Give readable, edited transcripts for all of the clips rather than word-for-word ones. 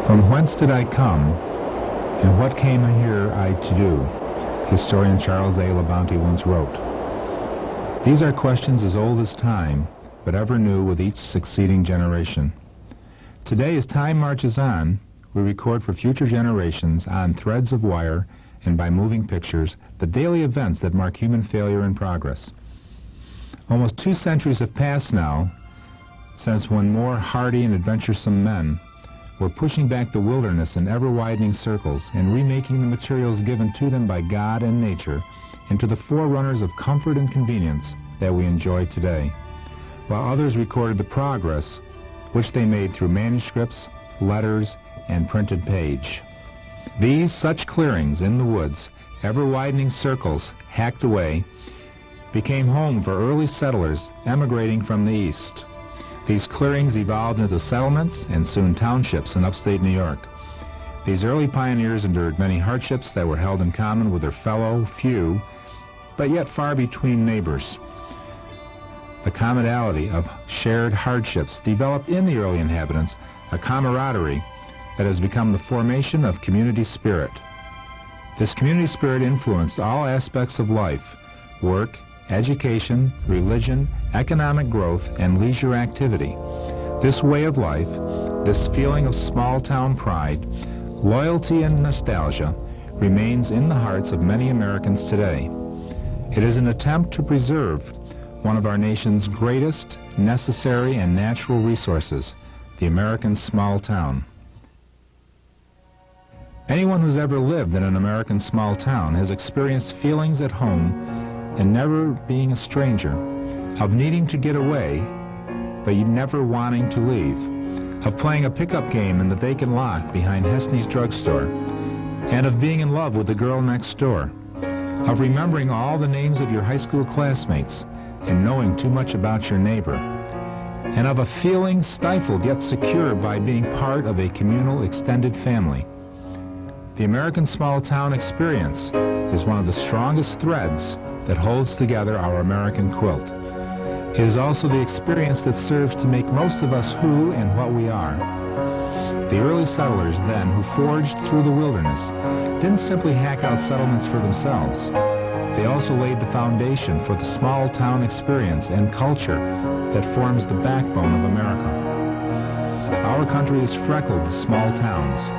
From whence did I come, and what came here I to do? Historian Charles A. Labonte once wrote. These are questions as old as time, but ever new with each succeeding generation. Today, as time marches on, we record for future generations on threads of wire and by moving pictures the daily events that mark human failure and progress. Almost 2 centuries have passed now since when more hardy and adventuresome men were pushing back the wilderness in ever-widening circles and remaking the materials given to them by God and nature into the forerunners of comfort and convenience that we enjoy today, while others recorded the progress which they made through manuscripts, letters, and printed page. These such clearings in the woods, ever-widening circles hacked away, became home for early settlers emigrating from the east. These clearings evolved into settlements and soon townships in upstate New York. These early pioneers endured many hardships that were held in common with their fellow few, but yet far between neighbors. The commonality of shared hardships developed in the early inhabitants a camaraderie that has become the formation of community spirit. This community spirit influenced all aspects of life: work, education, religion, economic growth, and leisure activity. This way of life, this feeling of small-town pride, loyalty and nostalgia, remains in the hearts of many Americans today. It is an attempt to preserve one of our nation's greatest, necessary, and natural resources, the American small town. Anyone who's ever lived in an American small town has experienced feelings at home and never being a stranger, of needing to get away, but never wanting to leave, of playing a pickup game in the vacant lot behind Hesney's drugstore, and of being in love with the girl next door, of remembering all the names of your high school classmates and knowing too much about your neighbor, and of a feeling stifled yet secure by being part of a communal extended family. The American small town experience is one of the strongest threads that holds together our American quilt. It is also the experience that serves to make most of us who and what we are. The early settlers then, who forged through the wilderness, didn't simply hack out settlements for themselves. They also laid the foundation for the small town experience and culture that forms the backbone of America. Our country is freckled with small towns,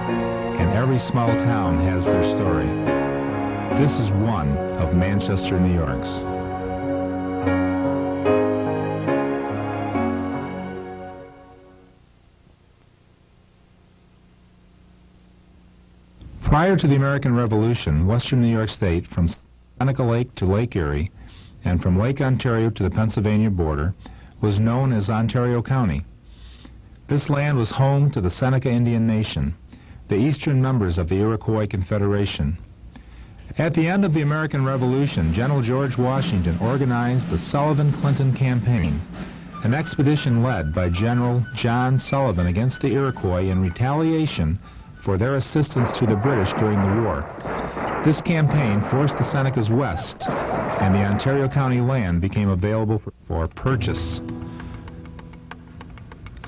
and every small town has their story. This is one of Manchester, New York's. Prior to the American Revolution, western New York State, from Seneca Lake to Lake Erie, and from Lake Ontario to the Pennsylvania border, was known as Ontario County. This land was home to the Seneca Indian Nation, the eastern members of the Iroquois Confederation. At the end of the American Revolution, General George Washington organized the Sullivan-Clinton Campaign, an expedition led by General John Sullivan against the Iroquois in retaliation for their assistance to the British during the war. This campaign forced the Senecas west, and the Ontario County land became available for purchase.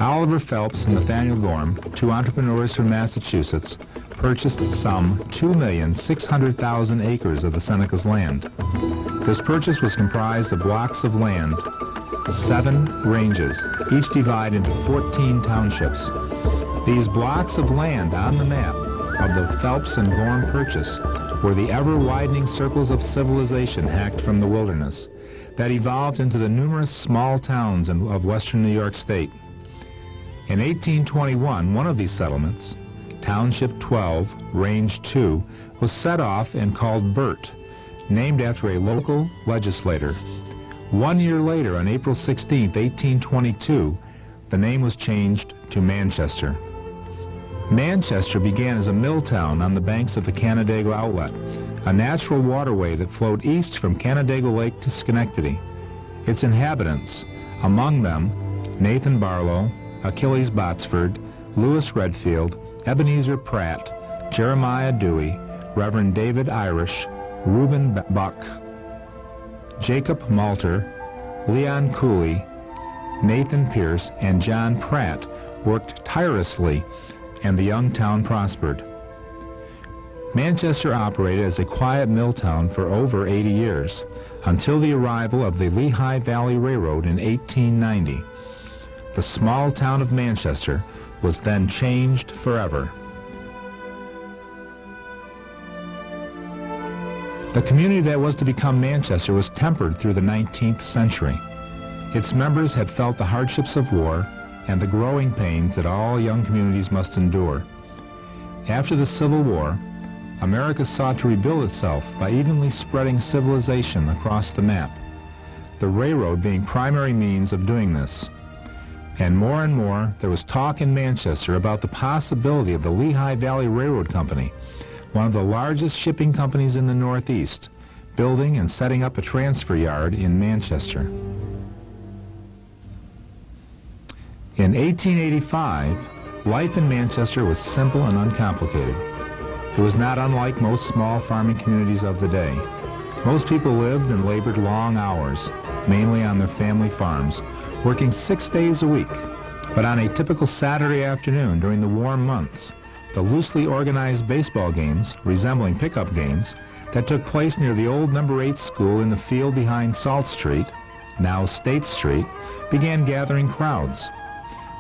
Oliver Phelps and Nathaniel Gorham, 2 entrepreneurs from Massachusetts, purchased some 2,600,000 acres of the Senecas' land. This purchase was comprised of blocks of land, 7 ranges, each divided into 14 townships. These blocks of land on the map of the Phelps and Gorham purchase were the ever-widening circles of civilization hacked from the wilderness that evolved into the numerous small towns of western New York State. In 1821, one of these settlements, Township 12, Range 2, was set off and called Burt, named after a local legislator. 1 year later, on April 16, 1822, the name was changed to Manchester. Manchester began as a mill town on the banks of the Canandaigua Outlet, a natural waterway that flowed east from Canandaigua Lake to Schenectady. Its inhabitants, among them Nathan Barlow, Achilles Botsford, Lewis Redfield, Ebenezer Pratt, Jeremiah Dewey, Reverend David Irish, Reuben Buck, Jacob Malter, Leon Cooley, Nathan Pierce, and John Pratt worked tirelessly and the young town prospered. Manchester operated as a quiet mill town for over 80 years, until the arrival of the Lehigh Valley Railroad in 1890. The small town of Manchester was then changed forever. The community that was to become Manchester was tempered through the 19th century. Its members had felt the hardships of war and the growing pains that all young communities must endure. After the Civil War, America sought to rebuild itself by evenly spreading civilization across the map, the railroad being primary means of doing this. And more, there was talk in Manchester about the possibility of the Lehigh Valley Railroad Company, one of the largest shipping companies in the Northeast, building and setting up a transfer yard in Manchester. In 1885, life in Manchester was simple and uncomplicated. It was not unlike most small farming communities of the day. Most people lived and labored long hours, mainly on their family farms, working 6 days a week. But on a typical Saturday afternoon during the warm months, the loosely organized baseball games, resembling pickup games, that took place near the old No. 8 school in the field behind Salt Street, now State Street, began gathering crowds.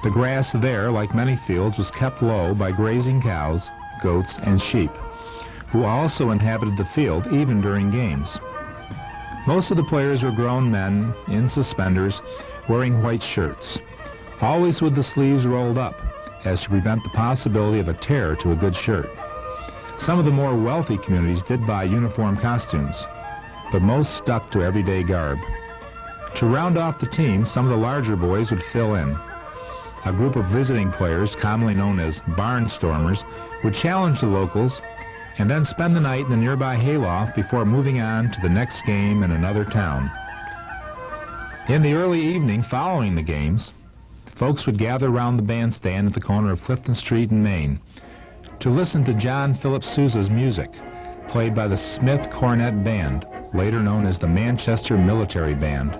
The grass there, like many fields, was kept low by grazing cows, goats, and sheep, who also inhabited the field even during games. Most of the players were grown men in suspenders wearing white shirts, always with the sleeves rolled up as to prevent the possibility of a tear to a good shirt. Some of the more wealthy communities did buy uniform costumes, but most stuck to everyday garb. To round off the team, some of the larger boys would fill in. A group of visiting players, commonly known as barnstormers, would challenge the locals and then spend the night in the nearby hayloft before moving on to the next game in another town. In the early evening following the games, folks would gather around the bandstand at the corner of Clifton Street and Main to listen to John Philip Sousa's music, played by the Smith Cornet Band, later known as the Manchester Military Band.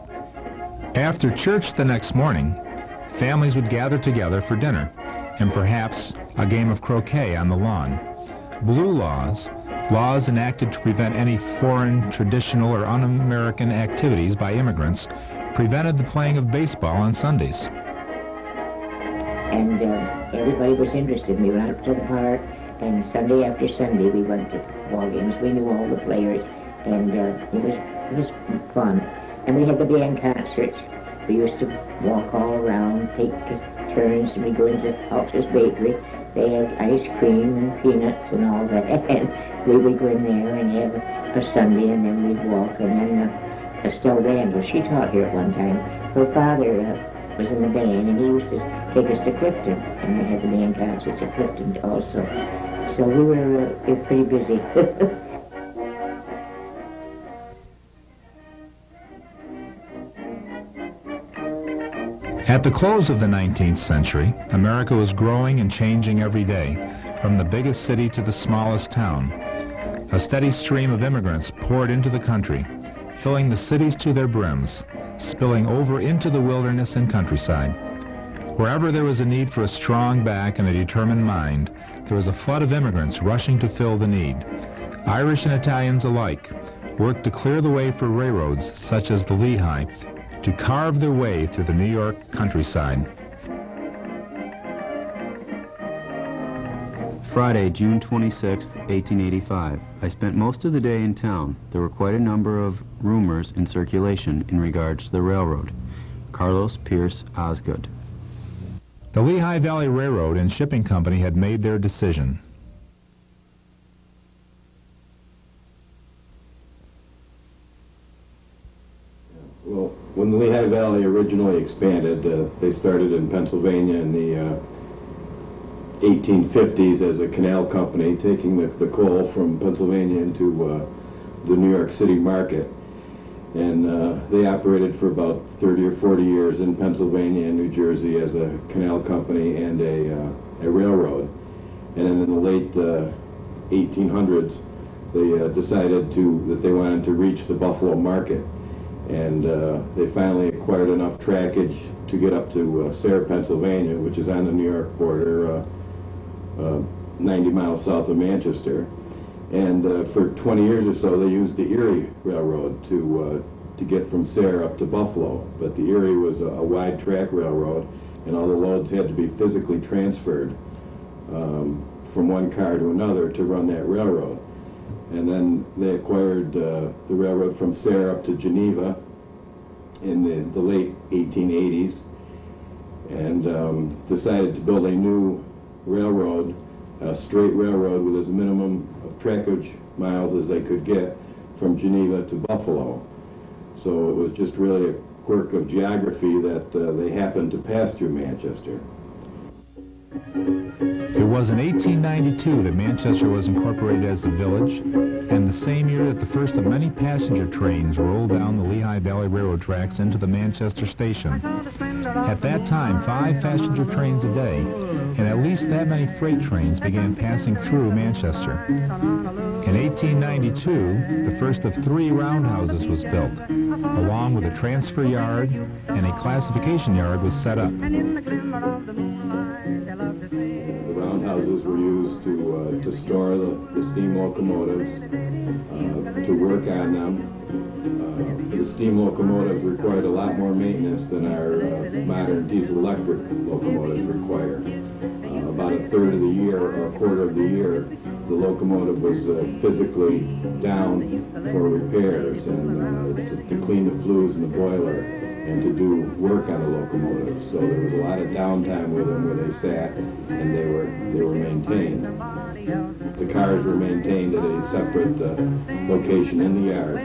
After church the next morning, families would gather together for dinner and perhaps a game of croquet on the lawn. Blue laws enacted to prevent any foreign, traditional, or un-American activities by immigrants, prevented the playing of baseball on Sundays. And everybody was interested. We went up to the park, and Sunday after Sunday we went to ball games. We knew all the players, and it was fun. And we had the band concerts. We used to walk all around, take turns, and we'd go into Alta's Bakery. They had ice cream and peanuts and all that, and we would go in there and have a Sunday, and then we'd walk. And then Estelle Randall, she taught here at one time. Her father was in the band, and he used to take us to Clifton, and they had the band concerts at Clifton also. So we were pretty busy. At the close of the 19th century, America was growing and changing every day, from the biggest city to the smallest town. A steady stream of immigrants poured into the country, filling the cities to their brims, spilling over into the wilderness and countryside. Wherever there was a need for a strong back and a determined mind, there was a flood of immigrants rushing to fill the need. Irish and Italians alike worked to clear the way for railroads such as the Lehigh to carve their way through the New York countryside. Friday, June 26, 1885. I spent most of the day in town. There were quite a number of rumors in circulation in regards to the railroad. Carlos Pierce Osgood. The Lehigh Valley Railroad and Shipping Company had made their decision. Well, when the Lehigh Valley originally expanded, they started in Pennsylvania in the 1850s as a canal company, taking the coal from Pennsylvania into the New York City market. And they operated for about 30 or 40 years in Pennsylvania and New Jersey as a canal company and a railroad. And then in the late 1800s, they decided that they wanted to reach the Buffalo market. And they finally acquired enough trackage to get up to Sayre, Pennsylvania, which is on the New York border, 90 miles south of Manchester. And for 20 years or so, they used the Erie Railroad to get from Sayre up to Buffalo. But the Erie was a wide track railroad, and all the loads had to be physically transferred from one car to another to run that railroad. And then they acquired the railroad from Sayre up to Geneva in the late 1880s, and decided to build a new railroad, a straight railroad with as minimum of trackage miles as they could get from Geneva to Buffalo. So it was just really a quirk of geography that they happened to pass through Manchester. It was in 1892 that Manchester was incorporated as a village, and the same year that the first of many passenger trains rolled down the Lehigh Valley Railroad tracks into the Manchester station. At that time, 5 passenger trains a day, and at least that many freight trains began passing through Manchester. In 1892, the first of 3 roundhouses was built, along with a transfer yard, and a classification yard was set up. The roundhouses were used to store the steam locomotives, to work on them. The steam locomotives required a lot more maintenance than our modern diesel-electric locomotives require. About a third of the year or a quarter of the year, the locomotive was physically down for repairs and to clean the flues in the boiler and to do work on the locomotive. So there was a lot of downtime with them where they sat and they were maintained. The cars were maintained at a separate location in the yard.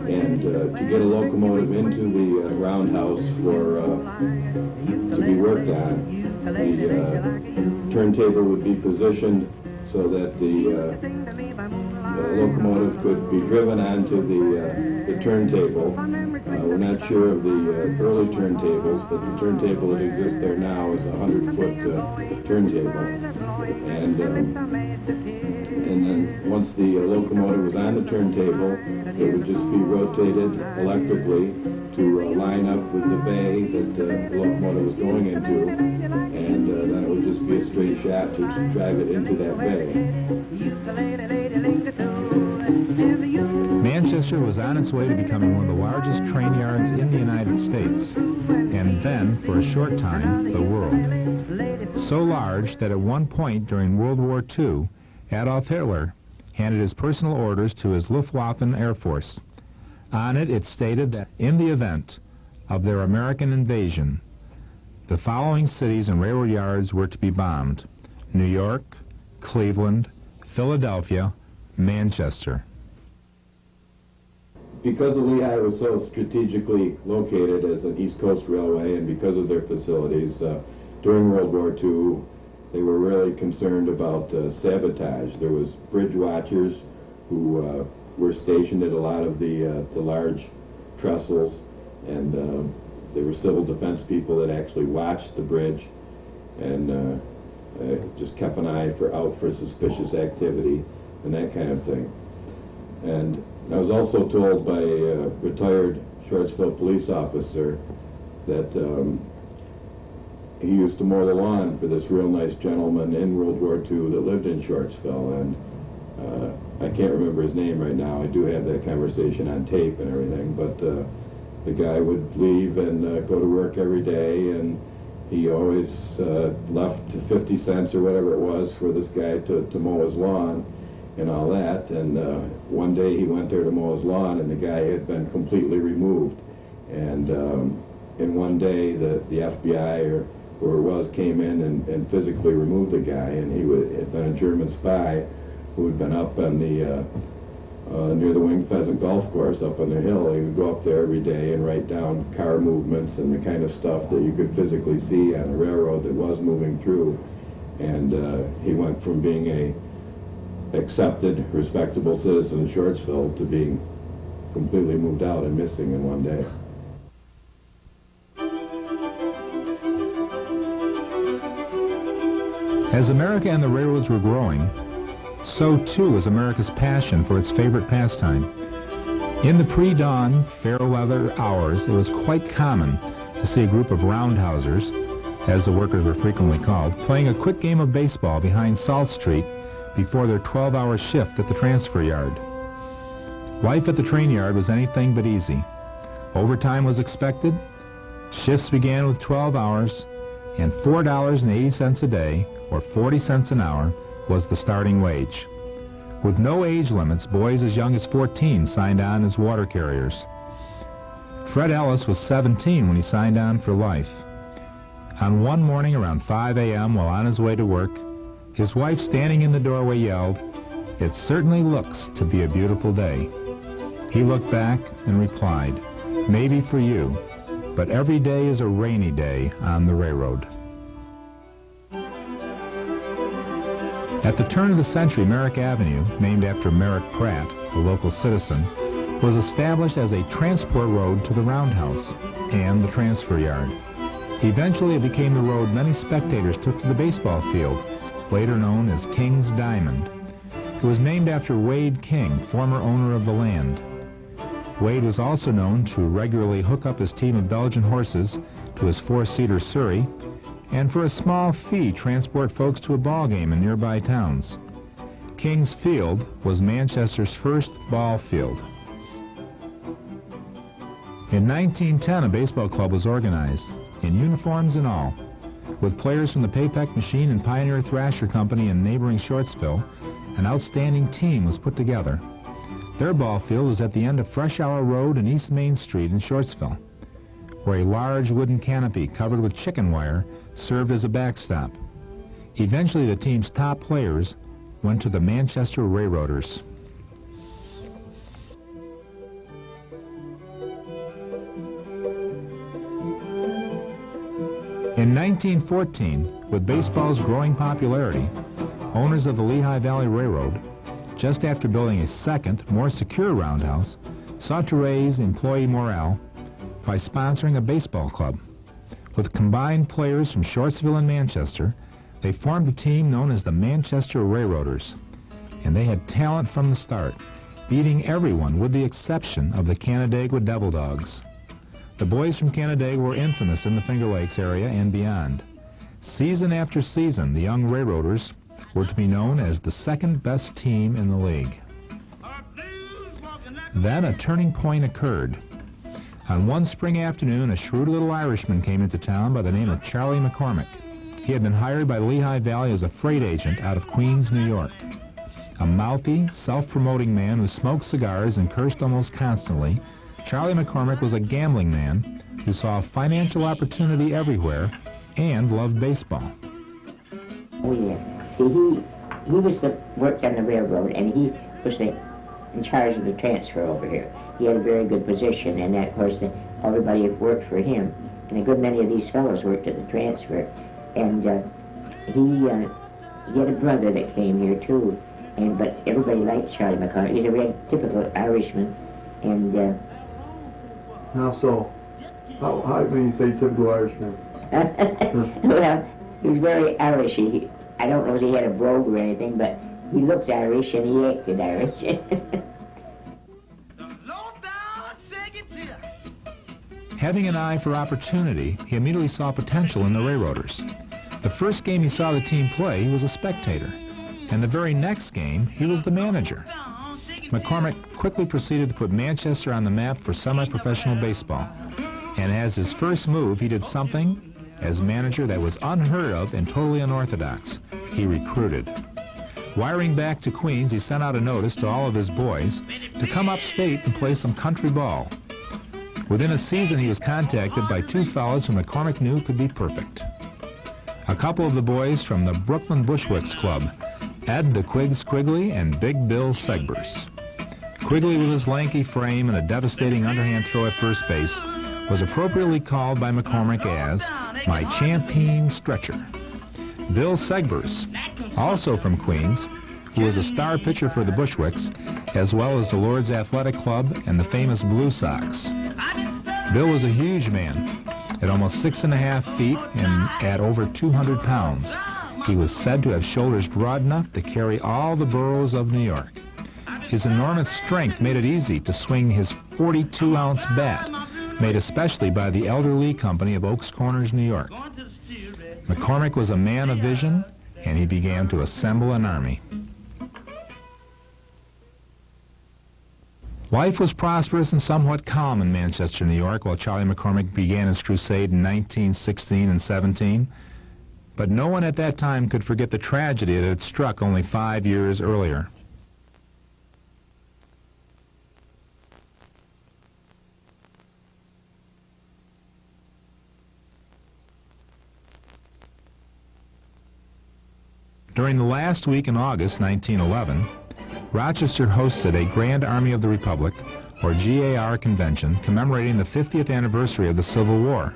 And to get a locomotive into the roundhouse to be worked on, the turntable would be positioned so that the locomotive could be driven onto the turntable. We're not sure of the early turntables, but the turntable that exists there now is a 100-foot turntable. And then once the locomotive was on the turntable, it would just be rotated electrically to line up with the bay that the locomotive was going into, and then it would just be a straight shot to drive it into that bay. Manchester was on its way to becoming one of the largest train yards in the United States, and then, for a short time, the world. So large that at one point during World War II, Adolf Hitler handed his personal orders to his Luftwaffe Air Force. On it stated that in the event of their American invasion, the following cities and railroad yards were to be bombed: New York, Cleveland, Philadelphia, Manchester. Because the Lehigh was so strategically located as an East Coast railway, and because of their facilities, during World War II, they were really concerned about sabotage. There was bridge watchers who were stationed at a lot of the large trestles, and there were civil defense people that actually watched the bridge and just kept an eye out for suspicious activity and that kind of thing. And I was also told by a retired Shortsville police officer that he used to mow the lawn for this real nice gentleman in World War II that lived in Shortsville, and I can't remember his name right now. I do have that conversation on tape and everything, but the guy would leave and go to work every day, and he always left 50 cents or whatever it was for this guy to mow his lawn and all that. And one day he went there to mow his lawn, and the guy had been completely removed. And in one day, the FBI or whoever it was came in and physically removed the guy, and he had been a German spy who had been up on the near the Winged Pheasant Golf Course up on the hill. He would go up there every day and write down car movements and the kind of stuff that you could physically see on a railroad that was moving through. And he went from being a accepted, respectable citizen in Shortsville to being completely moved out and missing in one day. As America and the railroads were growing, so too was America's passion for its favorite pastime. In the pre-dawn, fair weather hours, it was quite common to see a group of roundhousers, as the workers were frequently called, playing a quick game of baseball behind Salt Street before their 12-hour shift at the transfer yard. Life at the train yard was anything but easy. Overtime was expected, shifts began with 12 hours, and $4.80 a day, or 40 cents an hour, was the starting wage. With no age limits, boys as young as 14 signed on as water carriers. Fred Ellis was 17 when he signed on for life. On one morning around 5 a.m. while on his way to work, his wife standing in the doorway yelled, "It certainly looks to be a beautiful day." He looked back and replied, "Maybe for you, but every day is a rainy day on the railroad." At the turn of the century, Merrick Avenue, named after Merrick Pratt, a local citizen, was established as a transport road to the roundhouse and the transfer yard. Eventually, it became the road many spectators took to the baseball field, later known as King's Diamond. It was named after Wade King, former owner of the land. Wade was also known to regularly hook up his team of Belgian horses to his four-seater Surrey, and for a small fee transport folks to a ball game in nearby towns. King's Field was Manchester's first ball field. In 1910, a baseball club was organized, in uniforms and all. With players from the Paypeck Machine and Pioneer Thrasher Company in neighboring Shortsville, an outstanding team was put together. Their ball field was at the end of Fresh Hour Road and East Main Street in Shortsville, where a large wooden canopy covered with chicken wire served as a backstop. Eventually, the team's top players went to the Manchester Railroaders. In 1914, with baseball's growing popularity, owners of the Lehigh Valley Railroad, just after building a second, more secure roundhouse, sought to raise employee morale by sponsoring a baseball club. With combined players from Shortsville and Manchester, they formed a team known as the Manchester Railroaders, and they had talent from the start, beating everyone with the exception of the Canandaigua Devil Dogs. The boys from Canandaigua were infamous in the Finger Lakes area and beyond. Season after season, the young Railroaders were to be known as the second best team in the league. Then a turning point occurred. On one spring afternoon, a shrewd little Irishman came into town by the name of Charlie McCormick. He had been hired by Lehigh Valley as a freight agent out of Queens, New York. A mouthy, self-promoting man who smoked cigars and cursed almost constantly, Charlie McCormick was a gambling man who saw financial opportunity everywhere and loved baseball. Oh, yeah. See, he worked on the railroad, and he was in charge of the transfer over here. He had a very good position, and of course, everybody worked for him. And a good many of these fellows worked at the transfer. And he had a brother that came here too. But everybody liked Charlie McCormick. He's a very typical Irishman. And how so? How when you say typical Irishman? well, he was very Irish. I don't know if he had a brogue or anything, but he looked Irish and he acted Irish. Having an eye for opportunity, he immediately saw potential in the Railroaders. The first game he saw the team play, he was a spectator. And the very next game, he was the manager. McCormick quickly proceeded to put Manchester on the map for semi-professional baseball. And as his first move, he did something as manager that was unheard of and totally unorthodox. He recruited. Wiring back to Queens, he sent out a notice to all of his boys to come upstate and play some country ball. Within a season, he was contacted by two fellows whom McCormick knew could be perfect. A couple of the boys from the Brooklyn Bushwicks Club, Ed the Quigs Quigley and Big Bill Segbers. Quigley, with his lanky frame and a devastating underhand throw at first base, was appropriately called by McCormick as my champagne stretcher. Bill Segbers, also from Queens, who was a star pitcher for the Bushwicks, as well as the Lord's Athletic Club and the famous Blue Sox. Bill was a huge man, at almost 6.5 feet and at over 200 pounds. He was said to have shoulders broad enough to carry all the boroughs of New York. His enormous strength made it easy to swing his 42-ounce bat, made especially by the Elder Lee Company of Oaks Corners, New York. McCormick was a man of vision, and he began to assemble an army. Life was prosperous and somewhat calm in Manchester, New York, while Charlie McCormick began his crusade in 1916 and 17. But no one at that time could forget the tragedy that had struck only 5 years earlier. During the last week in August 1911, Rochester hosted a Grand Army of the Republic, or GAR, convention commemorating the 50th anniversary of the Civil War.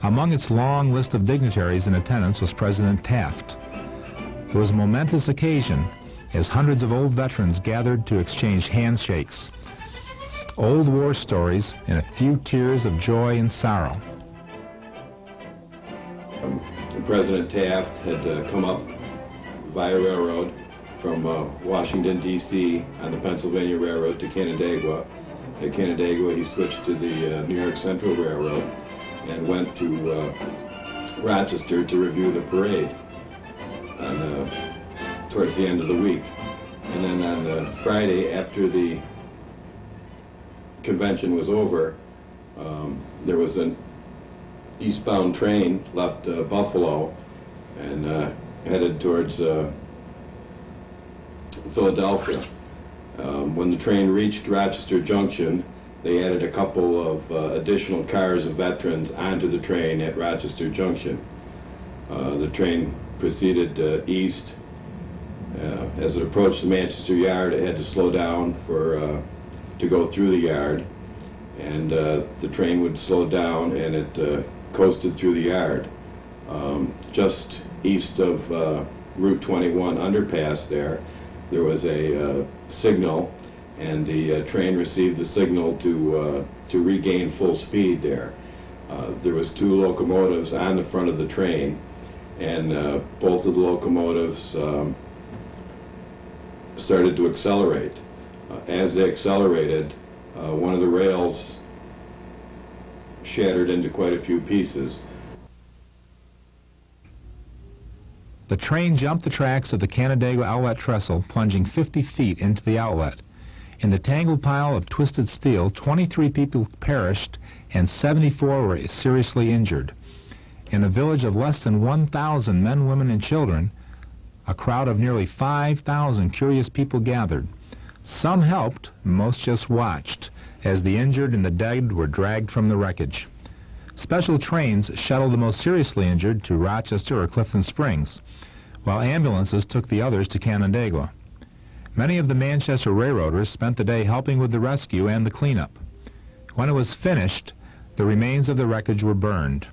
Among its long list of dignitaries in attendance was President Taft. It was a momentous occasion as hundreds of old veterans gathered to exchange handshakes, old war stories, and a few tears of joy and sorrow. President Taft had come up via railroad from Washington, D.C. on the Pennsylvania Railroad to Canandaigua. At Canandaigua, he switched to the New York Central Railroad and went to Rochester to review the parade towards the end of the week. And then on Friday, after the convention was over, there was an eastbound train left Buffalo and headed towards Philadelphia. When the train reached Rochester Junction, they added a couple of additional cars of veterans onto the train at Rochester Junction. The train proceeded east. As it approached the Manchester Yard, it had to slow down to go through the yard, and the train would slow down and it coasted through the yard. Just east of Route 21 underpass there was a signal, and the train received the signal to regain full speed there. There was 2 locomotives on the front of the train, and both of the locomotives started to accelerate. As they accelerated, one of the rails shattered into quite a few pieces. The train jumped the tracks of the Canandaigua outlet trestle, plunging 50 feet into the outlet. In the tangled pile of twisted steel, 23 people perished and 74 were seriously injured. In a village of less than 1,000 men, women, and children, a crowd of nearly 5,000 curious people gathered. Some helped, most just watched, as the injured and the dead were dragged from the wreckage. Special trains shuttled the most seriously injured to Rochester or Clifton Springs, while ambulances took the others to Canandaigua. Many of the Manchester railroaders spent the day helping with the rescue and the cleanup. When it was finished, the remains of the wreckage were burned.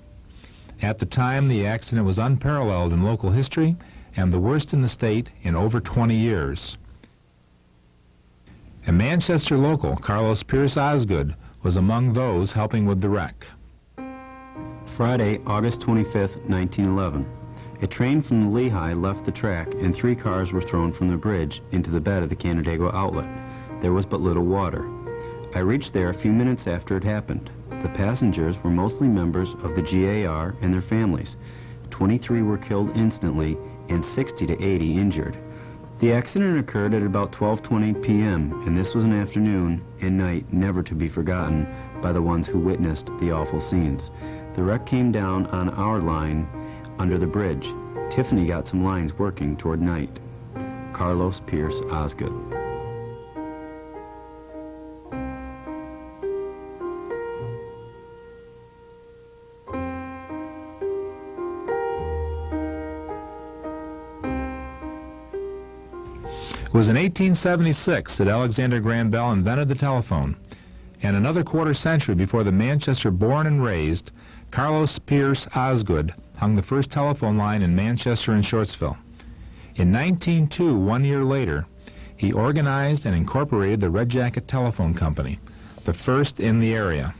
At the time, the accident was unparalleled in local history and the worst in the state in over 20 years. A Manchester local, Carlos Pierce Osgood, was among those helping with the wreck. Friday, August 25th, 1911. A train from the Lehigh left the track and 3 cars were thrown from the bridge into the bed of the Canandaigua outlet. There was but little water. I reached there a few minutes after it happened. The passengers were mostly members of the GAR and their families. 23 were killed instantly and 60 to 80 injured. The accident occurred at about 12:20 p.m., and this was an afternoon and night never to be forgotten by the ones who witnessed the awful scenes. The wreck came down on our line under the bridge. Tiffany got some lines working toward night. Carlos Pierce Osgood. It was in 1876 that Alexander Graham Bell invented the telephone, and another quarter century before the Manchester born and raised, Carlos Pierce Osgood hung the first telephone line in Manchester and Shortsville. In 1902, 1 year later, he organized and incorporated the Red Jacket Telephone Company, the first in the area.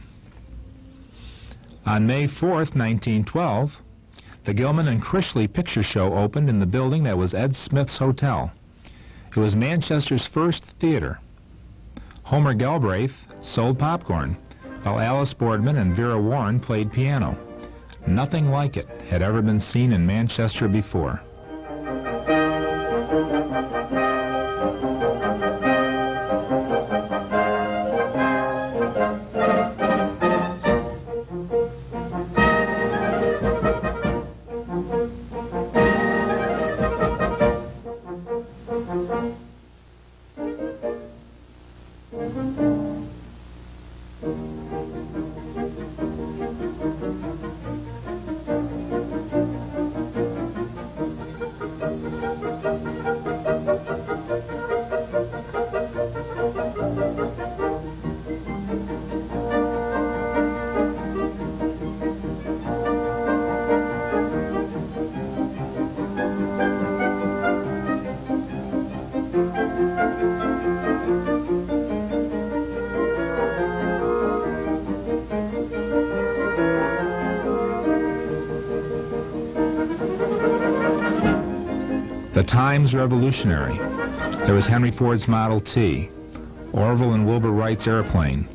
On May 4th, 1912, the Gilman and Crishley Picture Show opened in the building that was Ed Smith's Hotel. It was Manchester's first theater. Homer Galbraith sold popcorn, while Alice Boardman and Vera Warren played piano. Nothing like it had ever been seen in Manchester before. The Times revolutionary. There was Henry Ford's Model T, Orville and Wilbur Wright's airplane,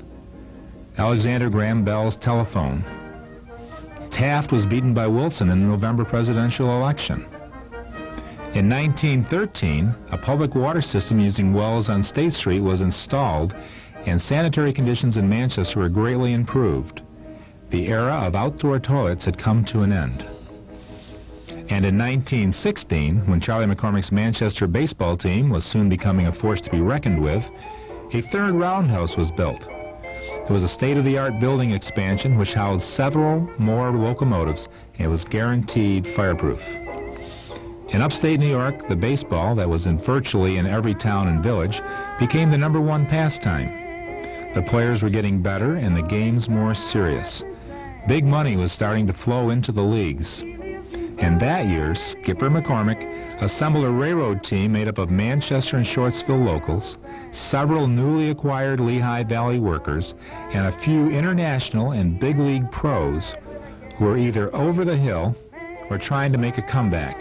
Alexander Graham Bell's telephone. Taft was beaten by Wilson in the November presidential election. In 1913, a public water system using wells on State Street was installed, and sanitary conditions in Manchester were greatly improved. The era of outdoor toilets had come to an end. And in 1916, when Charlie McCormick's Manchester baseball team was soon becoming a force to be reckoned with, a third roundhouse was built. It was a state-of-the-art building expansion which housed several more locomotives and was guaranteed fireproof. In upstate New York, the baseball, that was in virtually in every town and village, became the #1 pastime. The players were getting better and the games more serious. Big money was starting to flow into the leagues. And that year, Skipper McCormick assembled a railroad team made up of Manchester and Shortsville locals, several newly acquired Lehigh Valley workers, and a few international and big league pros who were either over the hill or trying to make a comeback.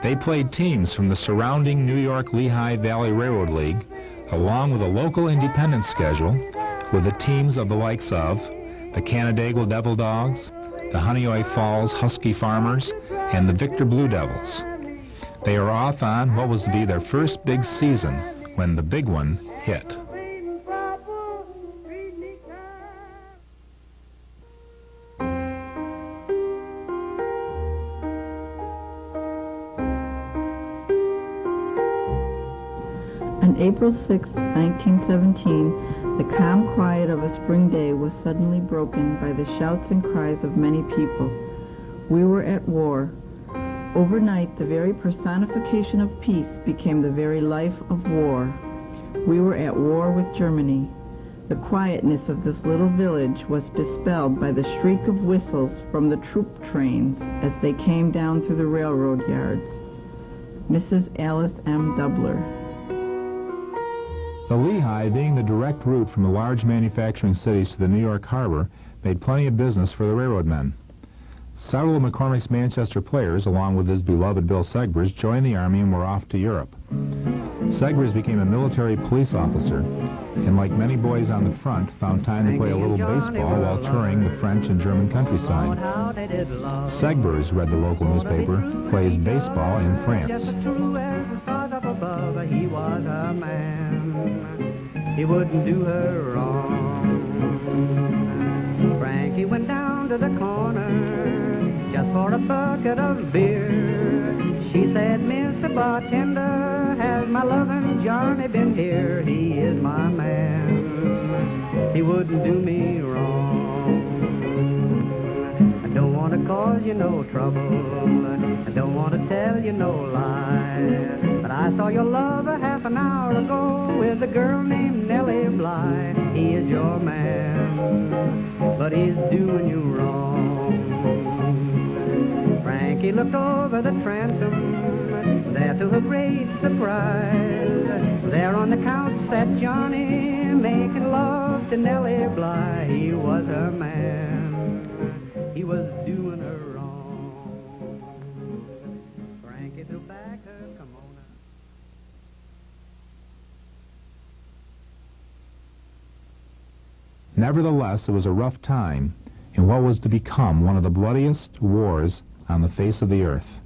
They played teams from the surrounding New York Lehigh Valley Railroad League, along with a local independent schedule, with the teams of the likes of the Canandaigua Devil Dogs, the Honeoye Falls Husky Farmers, and the Victor Blue Devils. They are off on what was to be their first big season when the big one hit. On April 6, 1917, the calm quiet of a spring day was suddenly broken by the shouts and cries of many people. We were at war. Overnight, the very personification of peace became the very life of war. We were at war with Germany. The quietness of this little village was dispelled by the shriek of whistles from the troop trains as they came down through the railroad yards. Mrs. Alice M. Dubler. The Lehigh, being the direct route from the large manufacturing cities to the New York harbor, made plenty of business for the railroad men. Several of McCormick's Manchester players, along with his beloved Bill Segbers, joined the Army and were off to Europe. Segbers became a military police officer, and like many boys on the front, found time to play a little baseball while touring the French and German countryside. Segbers, read the local newspaper, plays baseball in France. He was a man. He wouldn't do her wrong. Frankie went down to the corner just for a bucket of beer. She said, Mr. Bartender, has my lovin' Johnny been here? He is my man. He wouldn't do me wrong. I don't want to cause you no trouble. I don't want to tell you no lie. But I saw your lover half an hour ago with a girl named Nellie Bly. He is your man, but he's doing you wrong. Frankie looked over the transom, there to her great surprise. There on the couch sat Johnny, making love to Nellie Bly. He was her man, he was doing her wrong. Frankie threw back her kimono. Nevertheless, it was a rough time, and what what was to become one of the bloodiest wars on the face of the earth.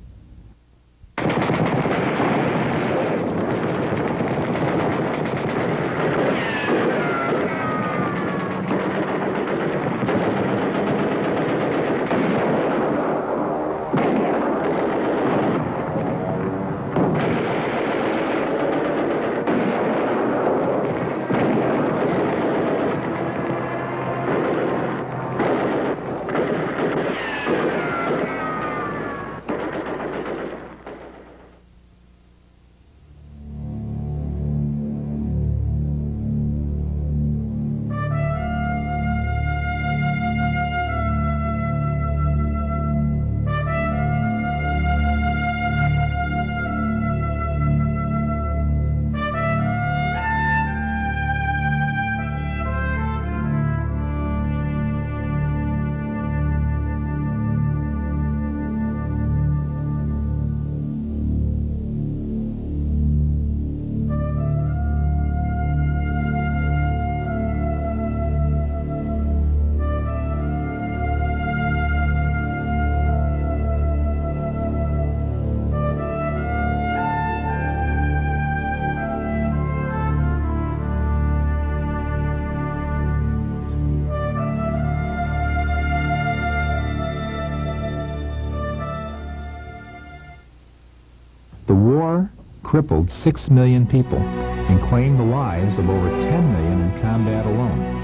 The war crippled 6 million people and claimed the lives of over 10 million in combat alone.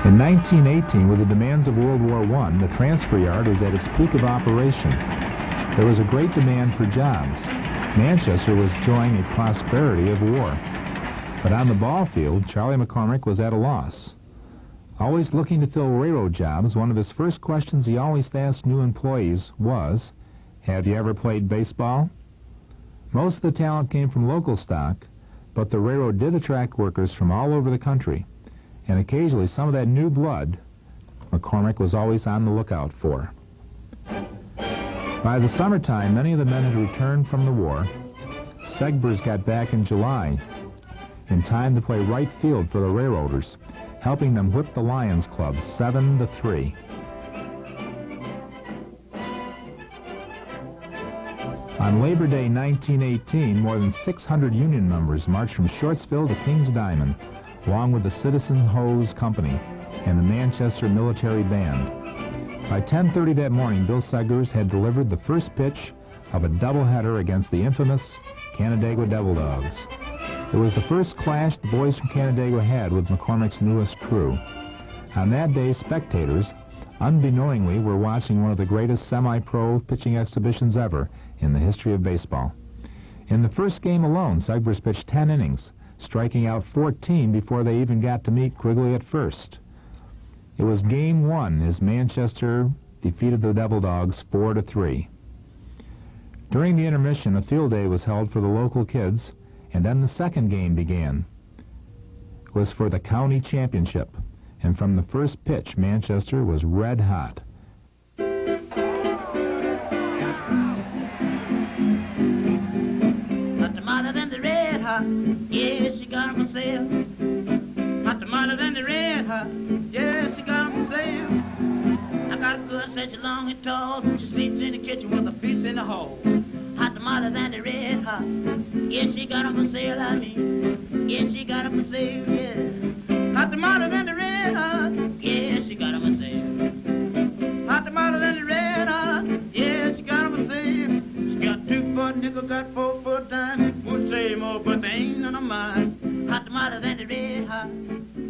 In 1918, with the demands of World War I, the transfer yard was at its peak of operation. There was a great demand for jobs. Manchester was enjoying a prosperity of war. But on the ball field, Charlie McCormick was at a loss. Always looking to fill railroad jobs, one of his first questions he always asked new employees was, "Have you ever played baseball?" Most of the talent came from local stock, but the railroad did attract workers from all over the country, and occasionally some of that new blood McCormick was always on the lookout for. By the summertime, many of the men had returned from the war. Segbers got back in July, in time to play right field for the Railroaders, helping them whip the Lions Club 7-3. On Labor Day 1918, more than 600 Union members marched from Shortsville to King's Diamond, along with the Citizen Hose Company and the Manchester Military Band. By 10:30 that morning, Bill Segbers had delivered the first pitch of a doubleheader against the infamous Canandaigua Devil Dogs. It was the first clash the boys from Canandaigua had with McCormick's newest crew. On that day, spectators, unbeknowingly, were watching one of the greatest semi-pro pitching exhibitions ever in the history of baseball. In the first game alone, Segbers pitched 10 innings, striking out 14 before they even got to meet Quigley at first. It was Game 1 as Manchester defeated the Devil Dogs 4-3. During the intermission, a field day was held for the local kids, and then the second game began. It was for the county championship, and from the first pitch, Manchester was red hot. Hot tomato than the red hot, yes, she got 'em for sale. Hot tomato than the red hot, yes, she got 'em for sale. I got a good such long and tall, she sleeps in the kitchen with a piece in the hall. Hot tomato than the red hot, yes, she got 'em for sale, I mean, yes, she got 'em for sale, yeah. Hot tomato than the red hot, yes, she got 'em for sale. Hot tomato than the red hot, yes, she got 'em for sale. She got 2 foot nickel, got 4 foot dime. Won't say more, but they ain't none of mine. Hot tomato than the red hot,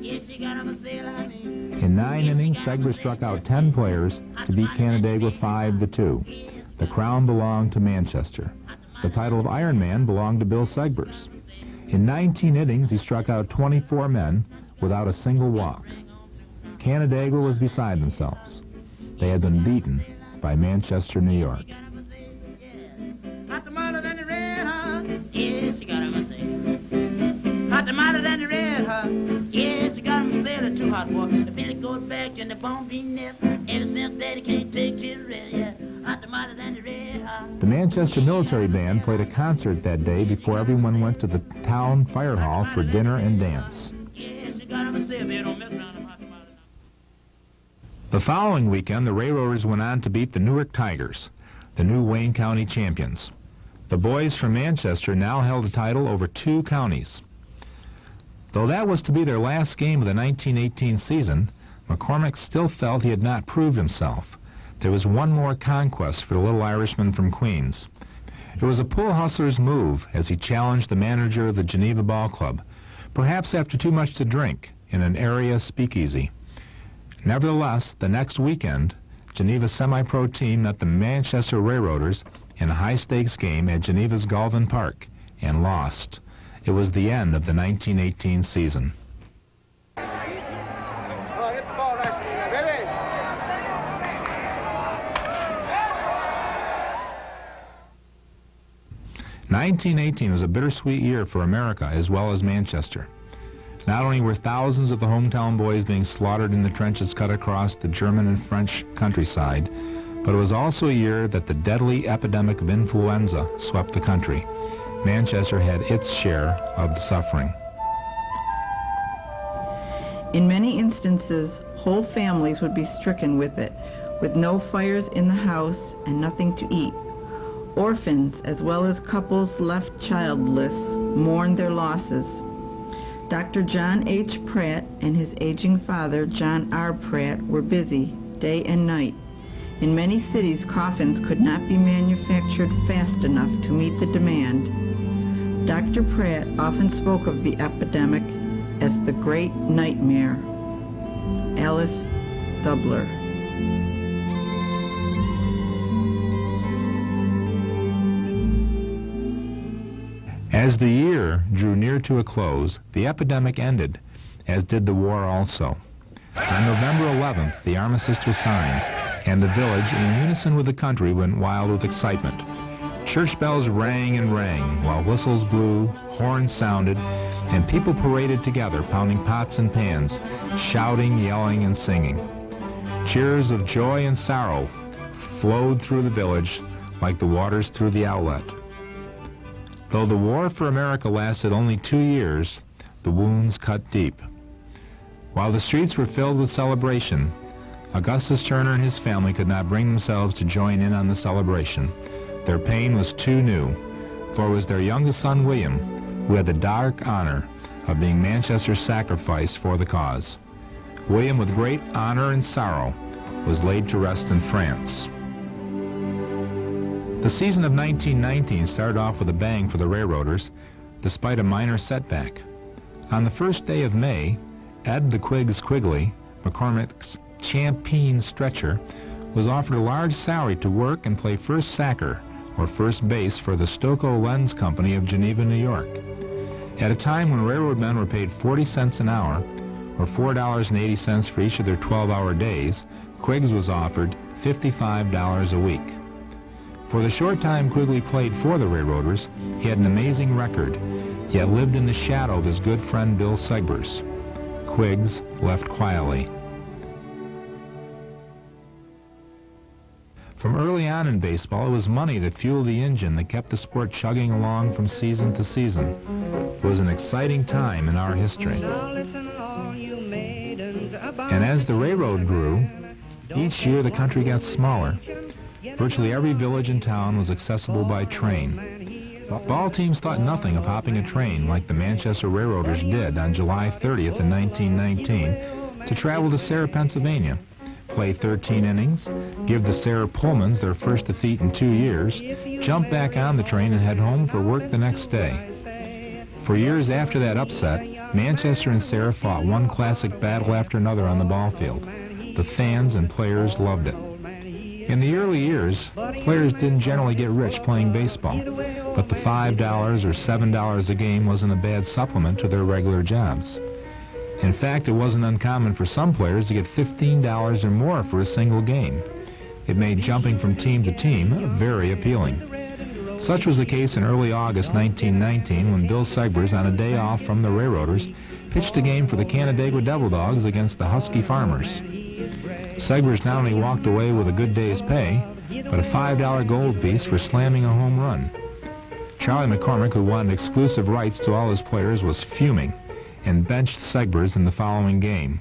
yes, she got 'em for sale, I mean. In 9 innings, Segbers struck out 10 players to beat Canandaigua 5-2. The crown belonged to Manchester. The title of Iron Man belonged to Bill Segbers. In 19 innings, he struck out 24 men without a single walk. Canandaigua was beside themselves. They had been beaten by Manchester, New York. Hot tomato than the red hot. Yes, you got him a say. Hot tomato than the red hot. Yes, you got him a say. They're too hot for the belly goes back in the bone bean nest. Ever since daddy can't take his rest. Yeah, hot tomato than the red hot. The Manchester Military Band played a concert that day before everyone went to the town fire hall for dinner and dance. Yes, you got him a say. They don't mess around them hot tomatoes. The following weekend, the Railroaders went on to beat the Newark Tigers, the new Wayne County champions. The boys from Manchester now held the title over 2 counties. Though that was to be their last game of the 1918 season, McCormick still felt he had not proved himself. There was one more conquest for the little Irishman from Queens. It was a pool hustler's move as he challenged the manager of the Geneva Ball Club, perhaps after too much to drink, in an area speakeasy. Nevertheless, the next weekend, Geneva's semi-pro team met the Manchester Railroaders in a high-stakes game at Geneva's Galvin Park and lost. It was the end of the 1918 season. Oh, hit the ball right there, baby. 1918 was a bittersweet year for America as well as Manchester. Not only were thousands of the hometown boys being slaughtered in the trenches cut across the German and French countryside, but it was also a year that the deadly epidemic of influenza swept the country. Manchester had its share of the suffering. In many instances, whole families would be stricken with it, with no fires in the house and nothing to eat. Orphans, as well as couples left childless, mourned their losses. Dr. John H. Pratt and his aging father, John R. Pratt, were busy day and night. In many cities, coffins could not be manufactured fast enough to meet the demand. Dr. Pratt often spoke of the epidemic as the Great Nightmare. Alice Dubler. As the year drew near to a close, the epidemic ended, as did the war also. On November 11th, the armistice was signed, and the village, in unison with the country, went wild with excitement. Church bells rang and rang, while whistles blew, horns sounded, and people paraded together, pounding pots and pans, shouting, yelling, and singing. Cheers of joy and sorrow flowed through the village like the waters through the outlet. Though the war for America lasted only 2 years, the wounds cut deep. While the streets were filled with celebration, Augustus Turner and his family could not bring themselves to join in on the celebration. Their pain was too new, for it was their youngest son, William, who had the dark honor of being Manchester's sacrifice for the cause. William, with great honor and sorrow, was laid to rest in France. The season of 1919 started off with a bang for the Railroaders, despite a minor setback. On the first day of May, Ed the Quigs Quigley, McCormick's champion stretcher, was offered a large salary to work and play first sacker, or first base, for the Stokoe Lens Company of Geneva, New York. At a time when railroad men were paid 40 cents an hour, or $4.80 for each of their 12-hour days, Quiggs was offered $55 a week. For the short time Quigley played for the Railroaders, he had an amazing record, yet lived in the shadow of his good friend Bill Segbers. Quiggs left quietly. From early on in baseball, it was money that fueled the engine that kept the sport chugging along from season to season. It was an exciting time in our history. And as the railroad grew, each year the country got smaller. Virtually every village and town was accessible by train. Ball teams thought nothing of hopping a train like the Manchester Railroaders did on July 30th in 1919 to travel to Sarah, Pennsylvania, play 13 innings, give the Sarah Pullmans their first defeat in 2 years, jump back on the train and head home for work the next day. For years after that upset, Manchester and Sarah fought one classic battle after another on the ball field. The fans and players loved it. In the early years, players didn't generally get rich playing baseball, but the $5 or $7 a game wasn't a bad supplement to their regular jobs. In fact, it wasn't uncommon for some players to get $15 or more for a single game. It made jumping from team to team very appealing. Such was the case in early August 1919 when Bill Segbers, on a day off from the Railroaders, pitched a game for the Canandaigua Devil Dogs against the Husky Farmers. Segbers not only walked away with a good day's pay, but a $5 gold piece for slamming a home run. Charlie McCormick, who wanted exclusive rights to all his players, was fuming and benched Segbers in the following game.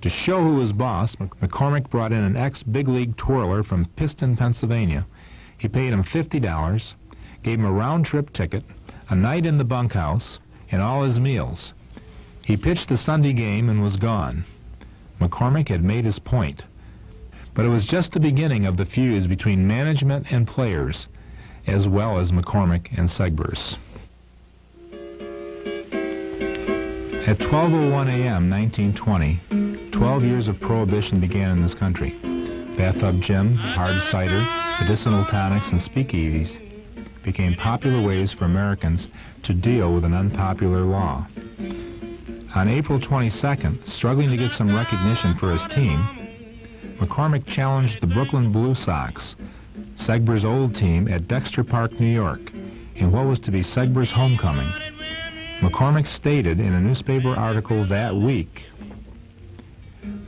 To show who was boss, McCormick brought in an ex-big league twirler from Piston, Pennsylvania. He paid him $50, gave him a round-trip ticket, a night in the bunkhouse, and all his meals. He pitched the Sunday game and was gone. McCormick had made his point. But it was just the beginning of the feuds between management and players, as well as McCormick and Segbers. At 12:01 a.m. 1920, 12 years of prohibition began in this country. Bathtub gym, hard cider, medicinal tonics, and speakeasies became popular ways for Americans to deal with an unpopular law. On April 22nd, struggling to get some recognition for his team, McCormick challenged the Brooklyn Blue Sox, Segbers' old team, at Dexter Park, New York, in what was to be Segbers' homecoming. McCormick stated in a newspaper article that week,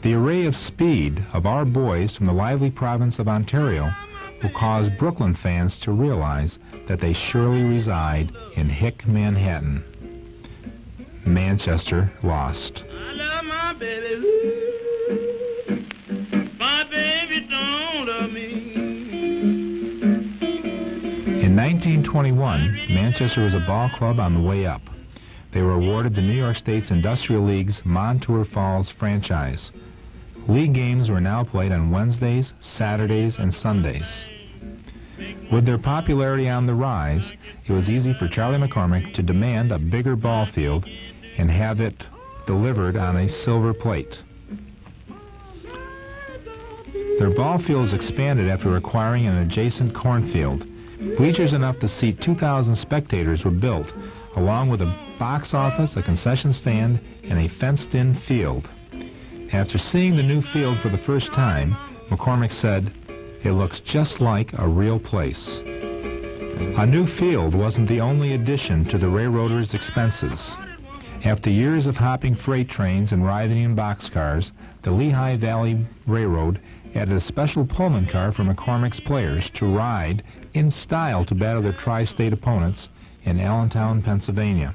"The array of speed of our boys from the lively province of Ontario will cause Brooklyn fans to realize that they surely reside in Hick, Manhattan." Manchester lost. I love my baby. My baby don't love me. In 1921, Manchester was a ball club on the way up. They were awarded the New York State's Industrial League's Montour Falls franchise. League games were now played on Wednesdays, Saturdays, and Sundays. With their popularity on the rise, it was easy for Charlie McCormick to demand a bigger ball field and have it delivered on a silver plate. Their ball fields expanded after acquiring an adjacent cornfield. Bleachers enough to seat 2,000 spectators were built, along with a box office, a concession stand, and a fenced-in field. After seeing the new field for the first time, McCormick said, "It looks just like a real place." A new field wasn't the only addition to the railroaders' expenses. After years of hopping freight trains and riding in boxcars, the Lehigh Valley Railroad added a special Pullman car for McCormick's players to ride in style to battle their tri-state opponents in Allentown, Pennsylvania.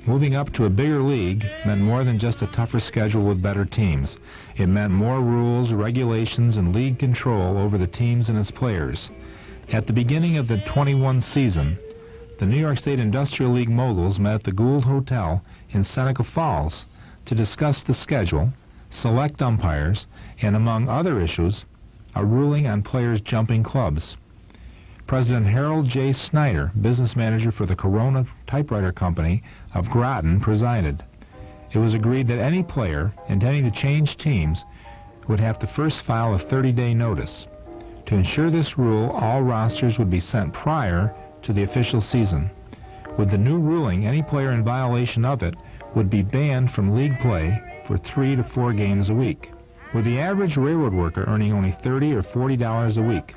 Moving up to a bigger league meant more than just a tougher schedule with better teams. It meant more rules, regulations, and league control over the teams and its players. At the beginning of the 21 season, the New York State Industrial League moguls met at the Gould Hotel in Seneca Falls to discuss the schedule, select umpires, and among other issues, a ruling on players jumping clubs. President Harold J. Snyder, business manager for the Corona Typewriter Company of Groton, presided. It was agreed that any player intending to change teams would have to first file a 30-day notice. To ensure this rule, all rosters would be sent prior to the official season. With the new ruling, any player in violation of it would be banned from league play for 3 to 4 games a week. With the average railroad worker earning only $30 or $40 a week,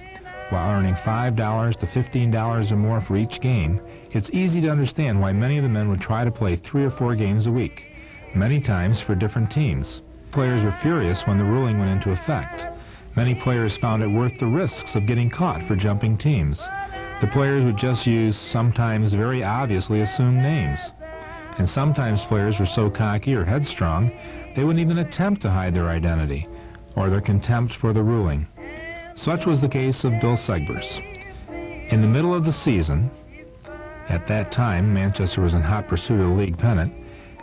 while earning $5 to $15 or more for each game, it's easy to understand why many of the men would try to play 3 or 4 games a week, many times for different teams. Players were furious when the ruling went into effect. Many players found it worth the risks of getting caught for jumping teams. The players would just use sometimes very obviously assumed names. And sometimes players were so cocky or headstrong, they wouldn't even attempt to hide their identity or their contempt for the ruling. Such was the case of Bill Segbers. In the middle of the season, at that time Manchester was in hot pursuit of the league pennant,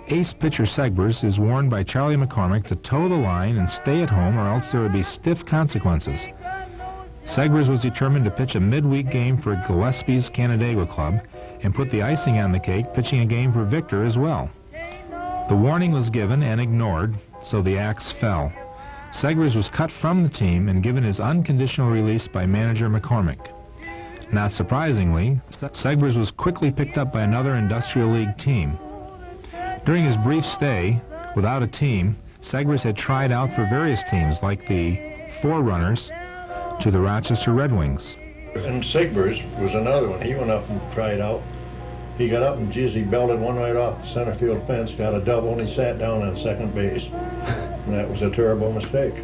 ace pitcher Segbers is warned by Charlie McCormick to toe the line and stay at home or else there would be stiff consequences. Segbers was determined to pitch a midweek game for Gillespie's Canandaigua Club and put the icing on the cake, pitching a game for Victor as well. The warning was given and ignored, so the axe fell. Segbers was cut from the team and given his unconditional release by manager McCormick. Not surprisingly, Segbers was quickly picked up by another Industrial League team. During his brief stay without a team, Segbers had tried out for various teams like the forerunners to the Rochester Red Wings. And Segbers was another one. He went up and tried out. He got up and, geez, he belted one right off the center field fence, got a double, and he sat down on second base. And that was a terrible mistake.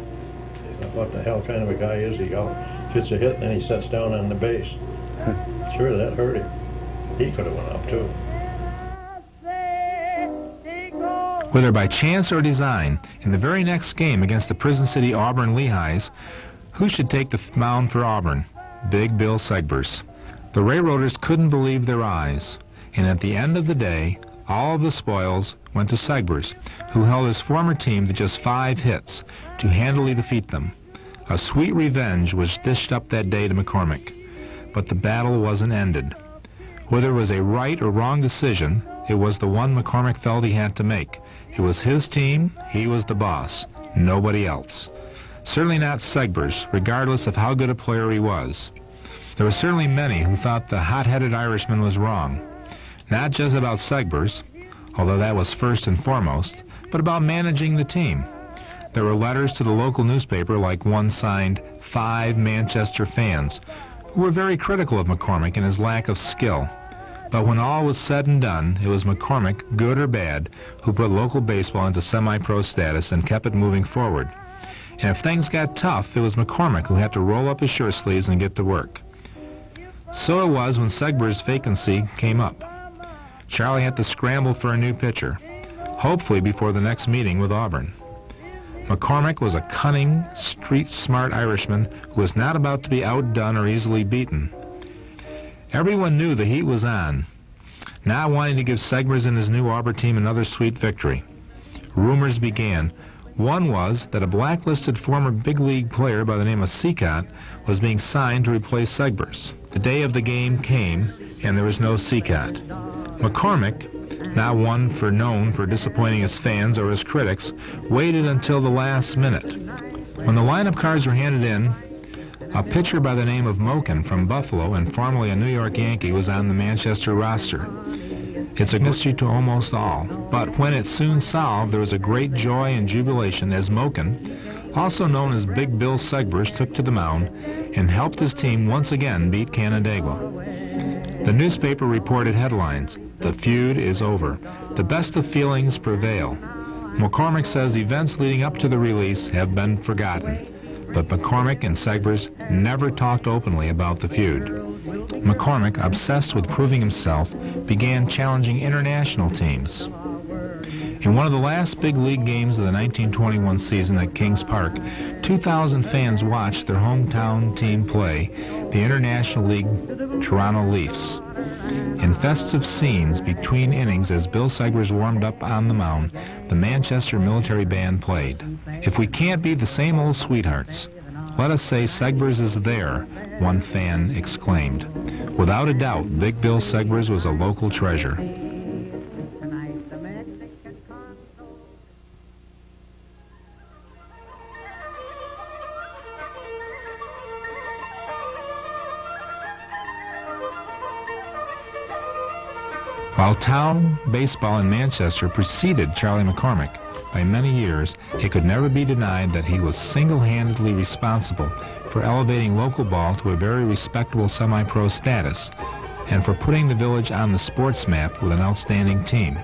What the hell kind of a guy is he? Gets a hit, and then he sits down on the base. Sure, that hurt him. He could have went up, too. Whether by chance or design, in the very next game against the Prison City Auburn Lehighs, who should take the mound for Auburn? Big Bill Segbers. The Railroaders couldn't believe their eyes, and at the end of the day, all of the spoils went to Segbers, who held his former team to just 5 hits to handily defeat them. A sweet revenge was dished up that day to McCormick, but the battle wasn't ended. Whether it was a right or wrong decision, it was the one McCormick felt he had to make. It was his team, he was the boss, nobody else. Certainly not Segbers, regardless of how good a player he was. There were certainly many who thought the hot-headed Irishman was wrong. Not just about Segbers, although that was first and foremost, but about managing the team. There were letters to the local newspaper, like one signed 5 Manchester fans, who were very critical of McCormick and his lack of skill. But when all was said and done, it was McCormick, good or bad, who put local baseball into semi-pro status and kept it moving forward. And if things got tough, it was McCormick who had to roll up his shirt sleeves and get to work. So it was when Segbers' vacancy came up. Charlie had to scramble for a new pitcher, hopefully before the next meeting with Auburn. McCormick was a cunning, street-smart Irishman who was not about to be outdone or easily beaten. Everyone knew the heat was on, not wanting to give Segbers and his new Auburn team another sweet victory. Rumors began. One was that a blacklisted former big league player by the name of Cicotte was being signed to replace Segbers. The day of the game came, and there was no Cicotte. McCormick, not one known for disappointing his fans or his critics, waited until the last minute. When the lineup cards were handed in, a pitcher by the name of Moken from Buffalo and formerly a New York Yankee was on the Manchester roster. It's a mystery to almost all, but when it's soon solved, there was a great joy and jubilation as Moken, also known as Big Bill Segbers, took to the mound and helped his team once again beat Canandaigua. The newspaper reported headlines, "The feud is over. The best of feelings prevail." McCormick says events leading up to the release have been forgotten, but McCormick and Segbers never talked openly about the feud. McCormick, obsessed with proving himself, began challenging international teams. In one of the last big league games of the 1921 season at Kings Park, 2,000 fans watched their hometown team play, the International League Toronto Leafs. In festive scenes between innings as Bill Segbers warmed up on the mound, the Manchester Military Band played. If we can't be the same old sweethearts, let us say Segbers is there, one fan exclaimed. Without a doubt, Big Bill Segbers was a local treasure. While town baseball in Manchester preceded Charlie McCormick by many years, it could never be denied that he was single-handedly responsible for elevating local ball to a very respectable semi-pro status and for putting the village on the sports map with an outstanding team.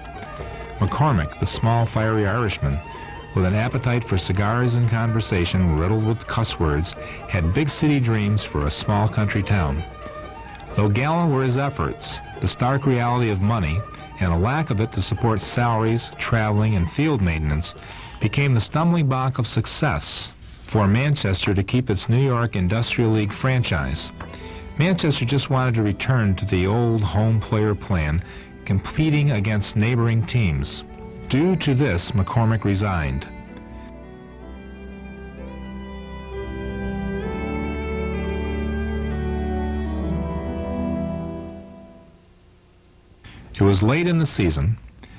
McCormick, the small, fiery Irishman, with an appetite for cigars and conversation riddled with cuss words, had big city dreams for a small country town. Though gallant were his efforts, the stark reality of money and a lack of it to support salaries, traveling, and field maintenance became the stumbling block of success for Manchester to keep its New York Industrial League franchise. Manchester just wanted to return to the old home player plan, competing against neighboring teams. Due to this, McCormick resigned. It was late in the season,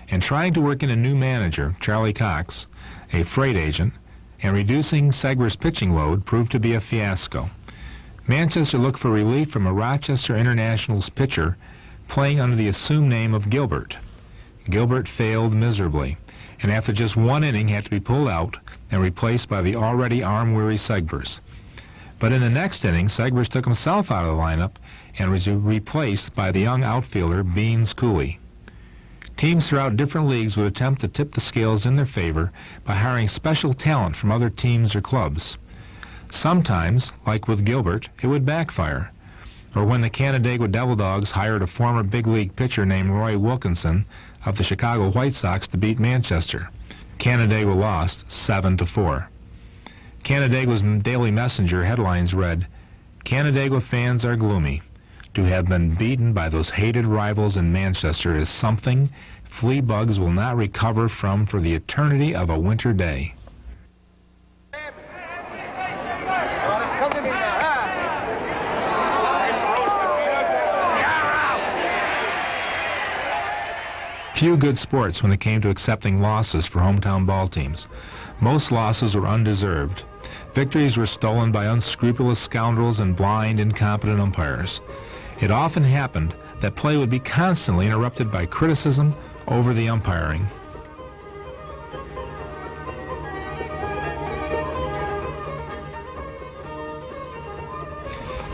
and trying to work in a new manager, Charlie Cox, a freight agent, and reducing Segbers' pitching load proved to be a fiasco. Manchester looked for relief from a Rochester Internationals pitcher playing under the assumed name of Gilbert. Gilbert failed miserably, and after just one inning had to be pulled out and replaced by the already arm-weary Segbers. But in the next inning, Segbers took himself out of the lineup and was replaced by the young outfielder Beans Cooley. Teams throughout different leagues would attempt to tip the scales in their favor by hiring special talent from other teams or clubs. Sometimes, like with Gilbert, it would backfire. Or when the Canandaigua Devil Dogs hired a former big league pitcher named Roy Wilkinson of the Chicago White Sox to beat Manchester. Canandaigua lost 7-4. Canandaigua's Daily Messenger headlines read, "Canandaigua fans are gloomy. To have been beaten by those hated rivals in Manchester is something flea bugs will not recover from for the eternity of a winter day." Come to me now, huh? Few good sports when it came to accepting losses for hometown ball teams. Most losses were undeserved. Victories were stolen by unscrupulous scoundrels and blind, incompetent umpires. It often happened that play would be constantly interrupted by criticism over the umpiring.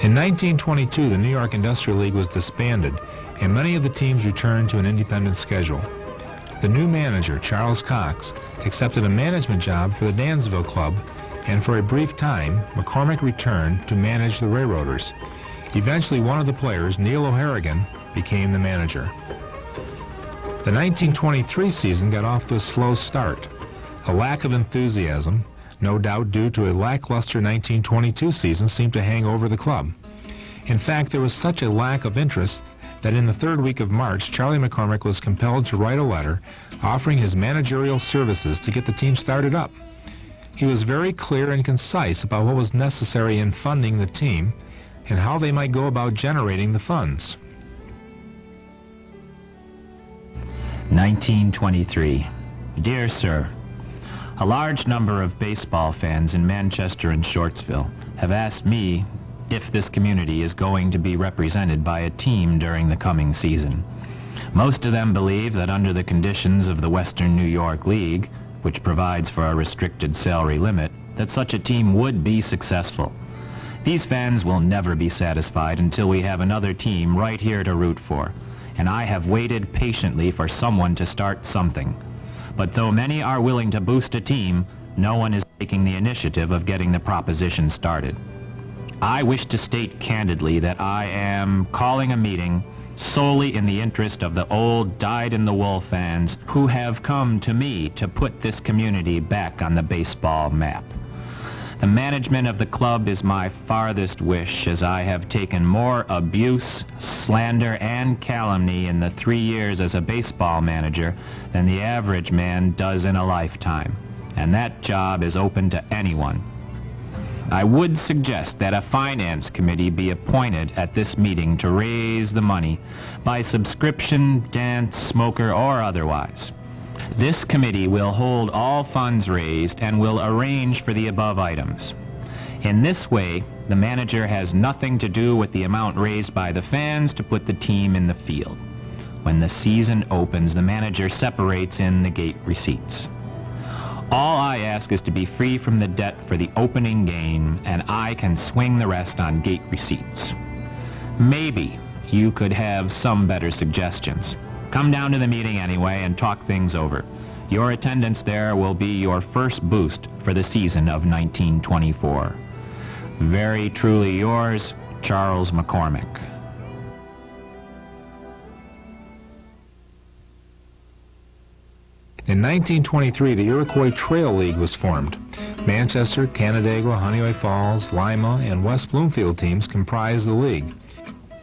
In 1922, the New York Industrial League was disbanded, and many of the teams returned to an independent schedule. The new manager, Charles Cox, accepted a management job for the Dansville Club, and for a brief time, McCormick returned to manage the Railroaders. Eventually, one of the players, Neil O'Harrigan, became the manager. The 1923 season got off to a slow start. A lack of enthusiasm, no doubt due to a lackluster 1922 season, seemed to hang over the club. In fact, there was such a lack of interest that in the third week of March, Charlie McCormick was compelled to write a letter offering his managerial services to get the team started up. He was very clear and concise about what was necessary in funding the team and how they might go about generating the funds. 1923. Dear Sir, a large number of baseball fans in Manchester and Shortsville have asked me if this community is going to be represented by a team during the coming season. Most of them believe that under the conditions of the Western New York League, which provides for a restricted salary limit, that such a team would be successful. These fans will never be satisfied until we have another team right here to root for, and I have waited patiently for someone to start something. But though many are willing to boost a team, no one is taking the initiative of getting the proposition started. I wish to state candidly that I am calling a meeting solely in the interest of the old dyed-in-the-wool fans who have come to me to put this community back on the baseball map. The management of the club is my farthest wish, as I have taken more abuse, slander, and calumny in the 3 years as a baseball manager than the average man does in a lifetime, and that job is open to anyone. I would suggest that a finance committee be appointed at this meeting to raise the money by subscription, dance, smoker, or otherwise. This committee will hold all funds raised and will arrange for the above items. In this way, the manager has nothing to do with the amount raised by the fans to put the team in the field. When the season opens, the manager separates in the gate receipts. All I ask is to be free from the debt for the opening game, and I can swing the rest on gate receipts. Maybe you could have some better suggestions. Come down to the meeting anyway and talk things over. Your attendance there will be your first boost for the season of 1924. Very truly yours, Charles McCormick. In 1923, the Iroquois Trail League was formed. Manchester, Canandaigua, Honeoye Falls, Lima, and West Bloomfield teams comprised the league.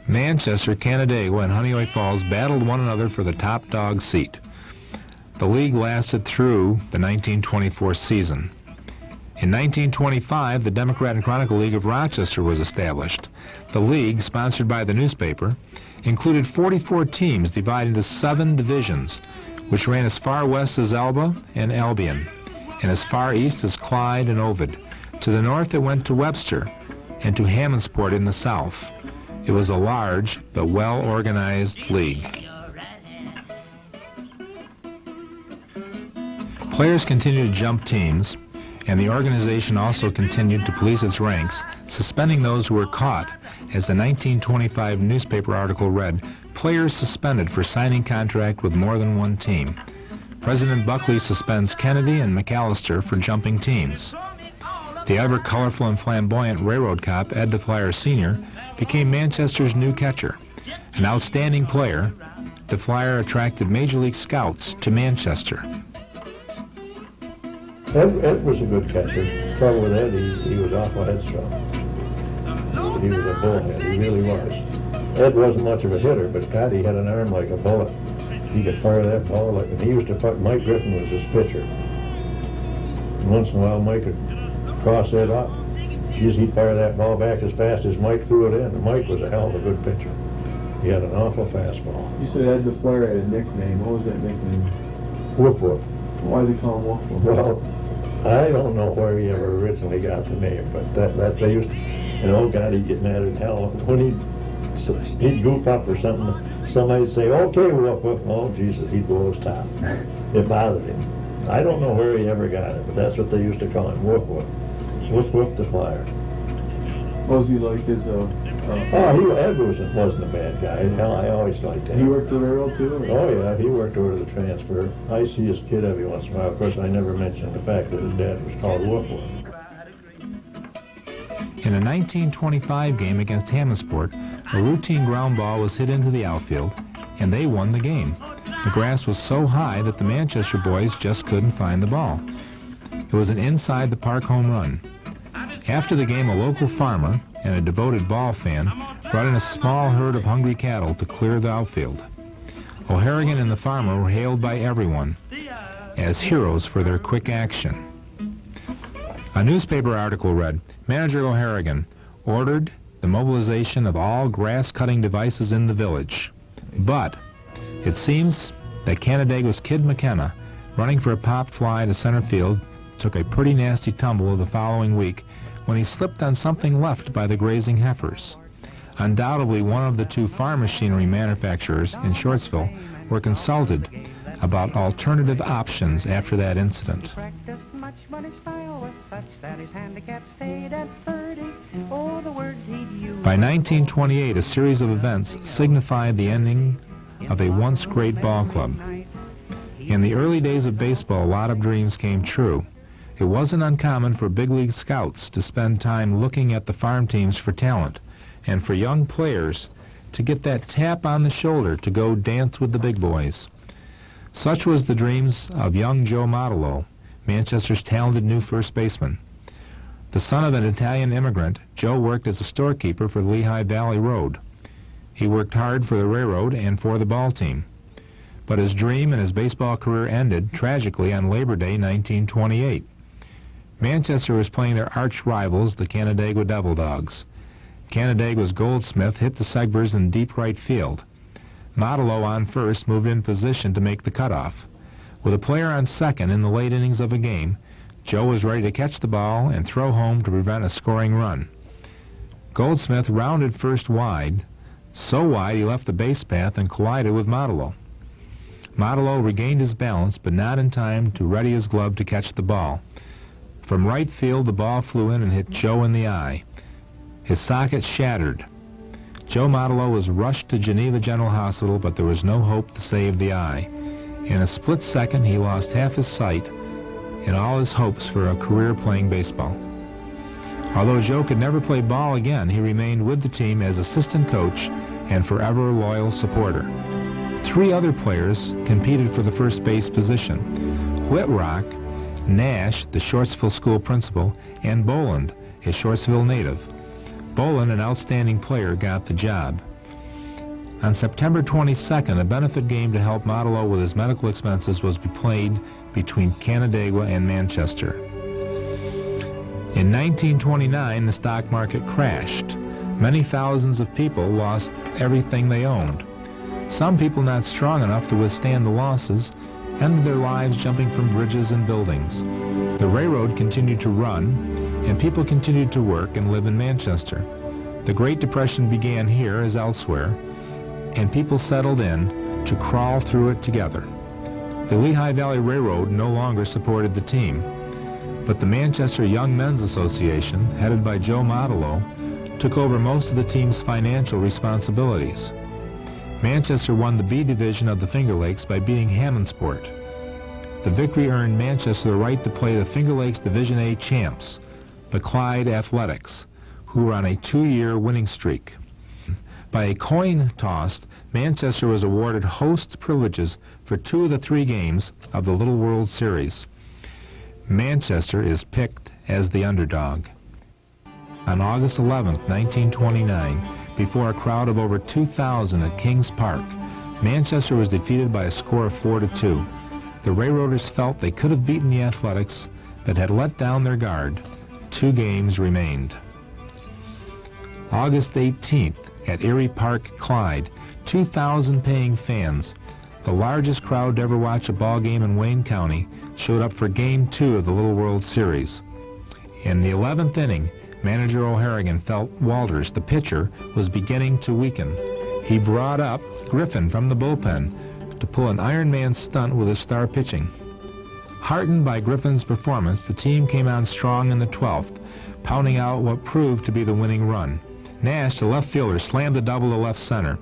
Manchester, Canandaigua, and Honeoye Falls battled one another for the top dog seat. The league lasted through the 1924 season. In 1925, the Democrat and Chronicle League of Rochester was established. The league, sponsored by the newspaper, included 44 teams divided into 7 divisions, which ran as far west as Elba and Albion, and as far east as Clyde and Ovid. To the north it went to Webster, and to Hammondsport in the south. It was a large but well-organized league. Players continued to jump teams, and the organization also continued to police its ranks, suspending those who were caught, as the 1925 newspaper article read, "Players suspended for signing contract with more than one team." President Buckley suspends Kennedy and McAllister for jumping teams. The ever-colorful and flamboyant railroad cop, Ed DeFlyer Sr., became Manchester's new catcher. An outstanding player, DeFlyer attracted Major League scouts to Manchester. Ed was a good catcher. The trouble with Ed, he was awful headstrong. He was a bullhead, he really was. Ed wasn't much of a hitter, but God, he had an arm like a bullet. He could fire that ball, and he used to fire. Mike Griffin was his pitcher. And once in a while, Mike would cross Ed up. Geez, he'd fire that ball back as fast as Mike threw it in. And Mike was a hell of a good pitcher. He had an awful fastball. You said Ed DeFlyer had a nickname. What was that nickname? Woof Woof. Why did they call him Woof Woof? Well, I don't know where he ever originally got the name, but that they used to, and oh God, he'd get mad as hell. When he'd goof up or something, somebody'd say, "Okay, Woof Woof." Oh, Jesus, he'd blow his top. It bothered him. I don't know where he ever got it, but that's what they used to call him, Woof Woof. Woof Woof DeFlyer. What was he like as a... Ed wasn't a bad guy. Hell, I always liked him. He worked the railroad too? Or? Oh yeah, he worked over the transfer. I see his kid every once in a while. Of course, I never mentioned the fact that his dad was called Woof Woof. In a 1925 game against Hammondsport, a routine ground ball was hit into the outfield, and they won the game. The grass was so high that the Manchester boys just couldn't find the ball. It was an inside-the-park home run. After the game, a local farmer and a devoted ball fan brought in a small herd of hungry cattle to clear the outfield. O'Harrigan and the farmer were hailed by everyone as heroes for their quick action. A newspaper article read, Manager O'Harrigan ordered the mobilization of all grass-cutting devices in the village. But it seems that Canandaigua's Kid McKenna, running for a pop fly to center field, took a pretty nasty tumble the following week when he slipped on something left by the grazing heifers. Undoubtedly, one of the two farm machinery manufacturers in Shortsville were consulted about alternative options after that incident. By 1928, a series of events signified the ending of a once great ball club. In the early days of baseball, a lot of dreams came true. It wasn't uncommon for big league scouts to spend time looking at the farm teams for talent, and for young players to get that tap on the shoulder to go dance with the big boys. Such was the dreams of young Joe Mottolo, Manchester's talented new first baseman. The son of an Italian immigrant, Joe worked as a storekeeper for the Lehigh Valley Road. He worked hard for the railroad and for the ball team. But his dream and his baseball career ended tragically on Labor Day 1928. Manchester was playing their arch rivals, the Canandaigua Devil Dogs. Canandaigua's Goldsmith hit the Segbers in deep right field. Mottolo on first moved in position to make the cutoff. With a player on second in the late innings of a game, Joe was ready to catch the ball and throw home to prevent a scoring run. Goldsmith rounded first wide, so wide he left the base path and collided with Mottolo. Mottolo regained his balance, but not in time to ready his glove to catch the ball. From right field, the ball flew in and hit Joe in the eye. His socket shattered. Joe Mottolo was rushed to Geneva General Hospital, but there was no hope to save the eye. In a split second, he lost half his sight and all his hopes for a career playing baseball. Although Joe could never play ball again, he remained with the team as assistant coach and forever loyal supporter. 3 other players competed for the first base position: Whitrock, Nash, the Shortsville school principal, and Boland, a Shortsville native. Boland, an outstanding player, got the job. On September 22nd, a benefit game to help Mottolo with his medical expenses was played between Canandaigua and Manchester. In 1929, the stock market crashed. Many thousands of people lost everything they owned. Some people not strong enough to withstand the losses ended their lives jumping from bridges and buildings. The railroad continued to run, and people continued to work and live in Manchester. The Great Depression began here as elsewhere, and people settled in to crawl through it together. The Lehigh Valley Railroad no longer supported the team, but the Manchester Young Men's Association, headed by Joe Mottolo, took over most of the team's financial responsibilities. Manchester won the B division of the Finger Lakes by beating Hammondsport. The victory earned Manchester the right to play the Finger Lakes Division A champs, the Clyde Athletics, who were on a 2-year winning streak. By a coin toss, Manchester was awarded host privileges for 2 of the 3 games of the Little World Series. Manchester is picked as the underdog. On August 11, 1929, before a crowd of over 2,000 at Kings Park, Manchester was defeated by a score of 4-2. The Railroaders felt they could have beaten the Athletics, but had let down their guard. 2 games remained. August 18th, at Erie Park, Clyde, 2,000 paying fans, the largest crowd to ever watch a ball game in Wayne County, showed up for Game 2 of the Little World Series. In the 11th inning, manager O'Harrigan felt Walters, the pitcher, was beginning to weaken. He brought up Griffin from the bullpen to pull an Iron Man stunt with his star pitching. Heartened by Griffin's performance, the team came on strong in the 12th, pounding out what proved to be the winning run. Nash, the left fielder, slammed the double to left center.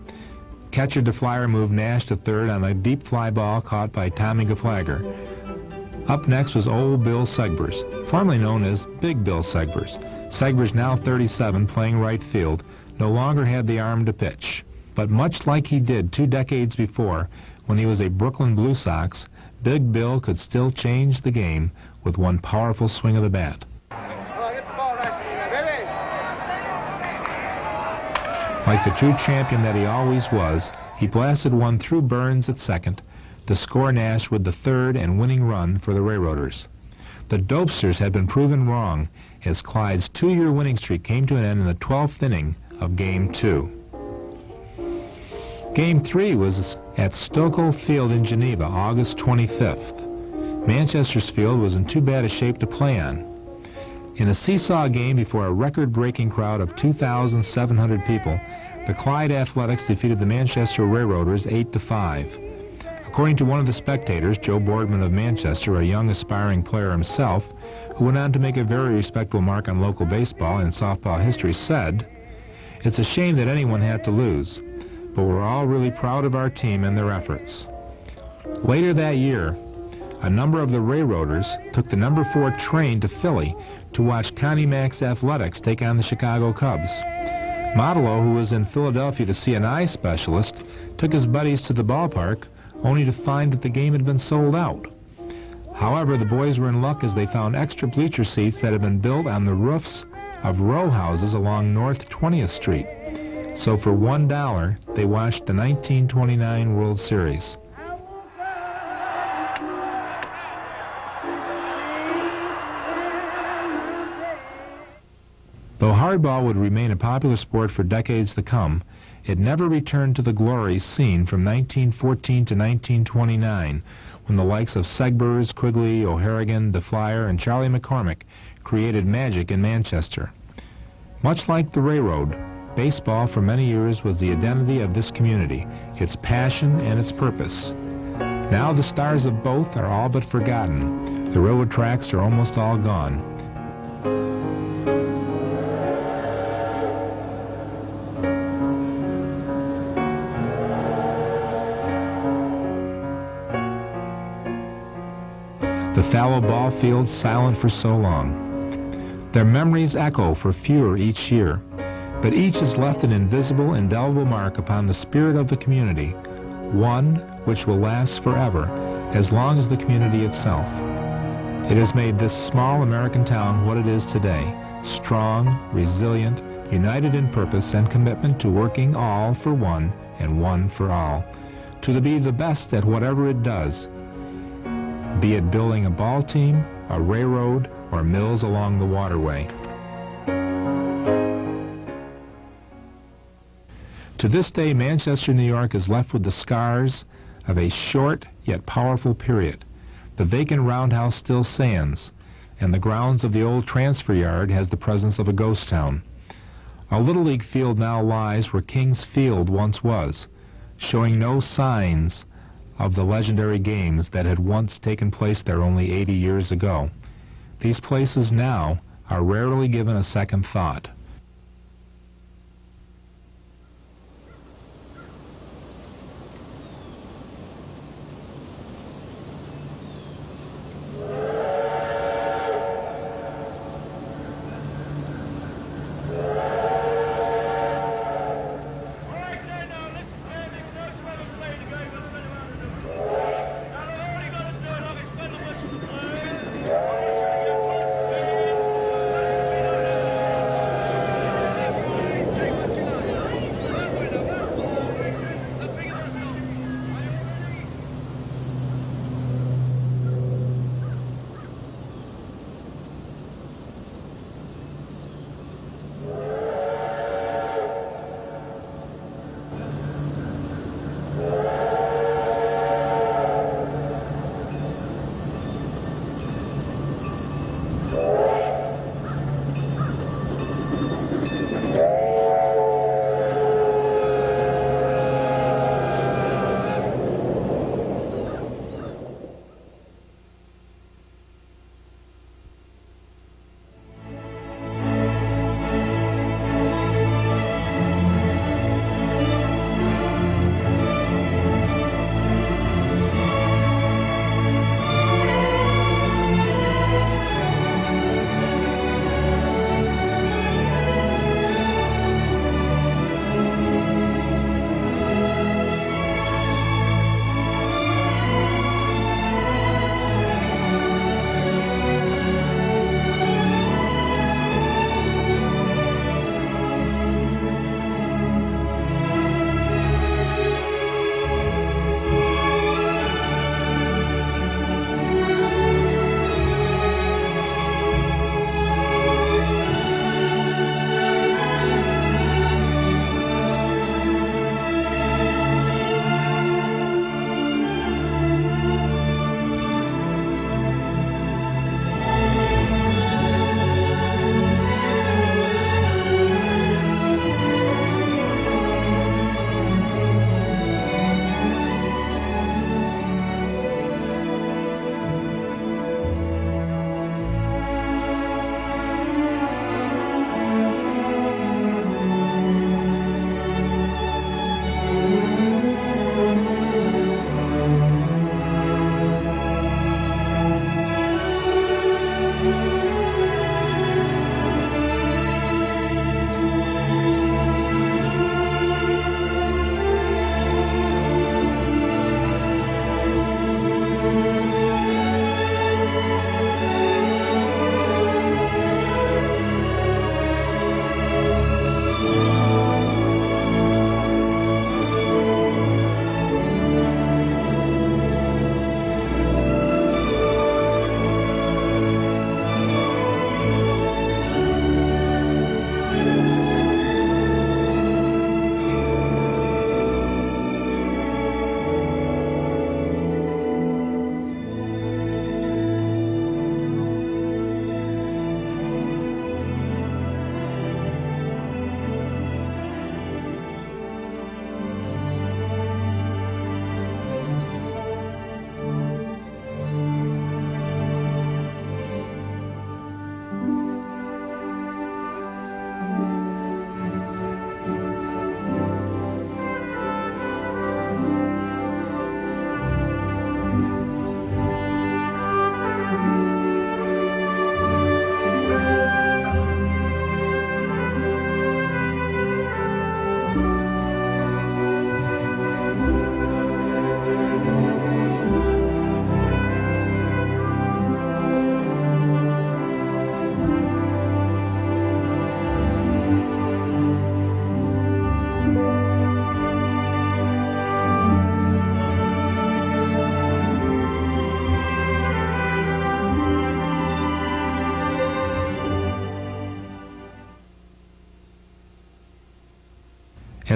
Catcher DeFlyer moved Nash to third on a deep fly ball caught by Tommy Gaflager. Up next was Old Bill Segbers, formerly known as Big Bill Segbers. Segbers, now 37, playing right field, no longer had the arm to pitch. But much like he did 2 decades before, when he was a Brooklyn Blue Sox, Big Bill could still change the game with one powerful swing of the bat. Like the true champion that he always was, he blasted one through Burns at second to score Nash with the 3rd and winning run for the Railroaders. The Dopesters had been proven wrong as Clyde's 2-year winning streak came to an end in the 12th inning of Game 2. Game 3 was at Stoeckel Field in Geneva, August 25th. Manchester's field was in too bad a shape to play on. In a seesaw game before a record-breaking crowd of 2,700 people, the Clyde Athletics defeated the Manchester Railroaders 8-5. According to one of the spectators, Joe Boardman of Manchester, a young aspiring player himself, who went on to make a very respectable mark on local baseball and softball history, said, "It's a shame that anyone had to lose, but we're all really proud of our team and their efforts." Later that year, a number of the Railroaders took the number 4 train to Philly to watch Connie Mack's Athletics take on the Chicago Cubs. Mottolo, who was in Philadelphia to see an eye specialist, took his buddies to the ballpark only to find that the game had been sold out. However, the boys were in luck as they found extra bleacher seats that had been built on the roofs of row houses along North 20th Street. So for $1, they watched the 1929 World Series. Though hardball would remain a popular sport for decades to come, it never returned to the glories seen from 1914 to 1929, when the likes of Segbers, Quigley, O'Harrigan, DeFlyer, and Charlie McCormick created magic in Manchester. Much like the railroad, baseball for many years was the identity of this community, its passion and its purpose. Now the stars of both are all but forgotten. The railroad tracks are almost all gone. The fallow ball fields silent for so long. Their memories echo for fewer each year, but each has left an invisible, indelible mark upon the spirit of the community, one which will last forever, as long as the community itself. It has made this small American town what it is today, strong, resilient, united in purpose and commitment to working all for one and one for all, to be the best at whatever it does, be it building a ball team, a railroad, or mills along the waterway. To this day, Manchester, New York is left with the scars of a short yet powerful period. The vacant roundhouse still stands, and the grounds of the old transfer yard has the presence of a ghost town. A Little League field now lies where King's Field once was, showing no signs of the legendary games that had once taken place there only 80 years ago. These places now are rarely given a second thought.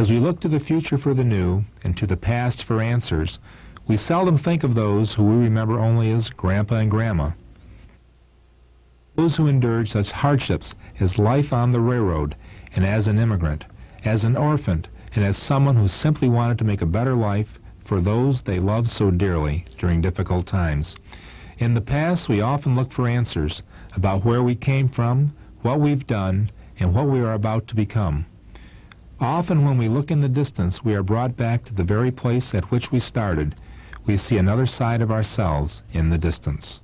As we look to the future for the new and to the past for answers, we seldom think of those who we remember only as Grandpa and Grandma. Those who endured such hardships as life on the railroad and as an immigrant, as an orphan, and as someone who simply wanted to make a better life for those they love so dearly during difficult times. In the past, we often look for answers about where we came from, what we've done, and what we are about to become. Often when we look in the distance, we are brought back to the very place at which we started. We see another side of ourselves in the distance.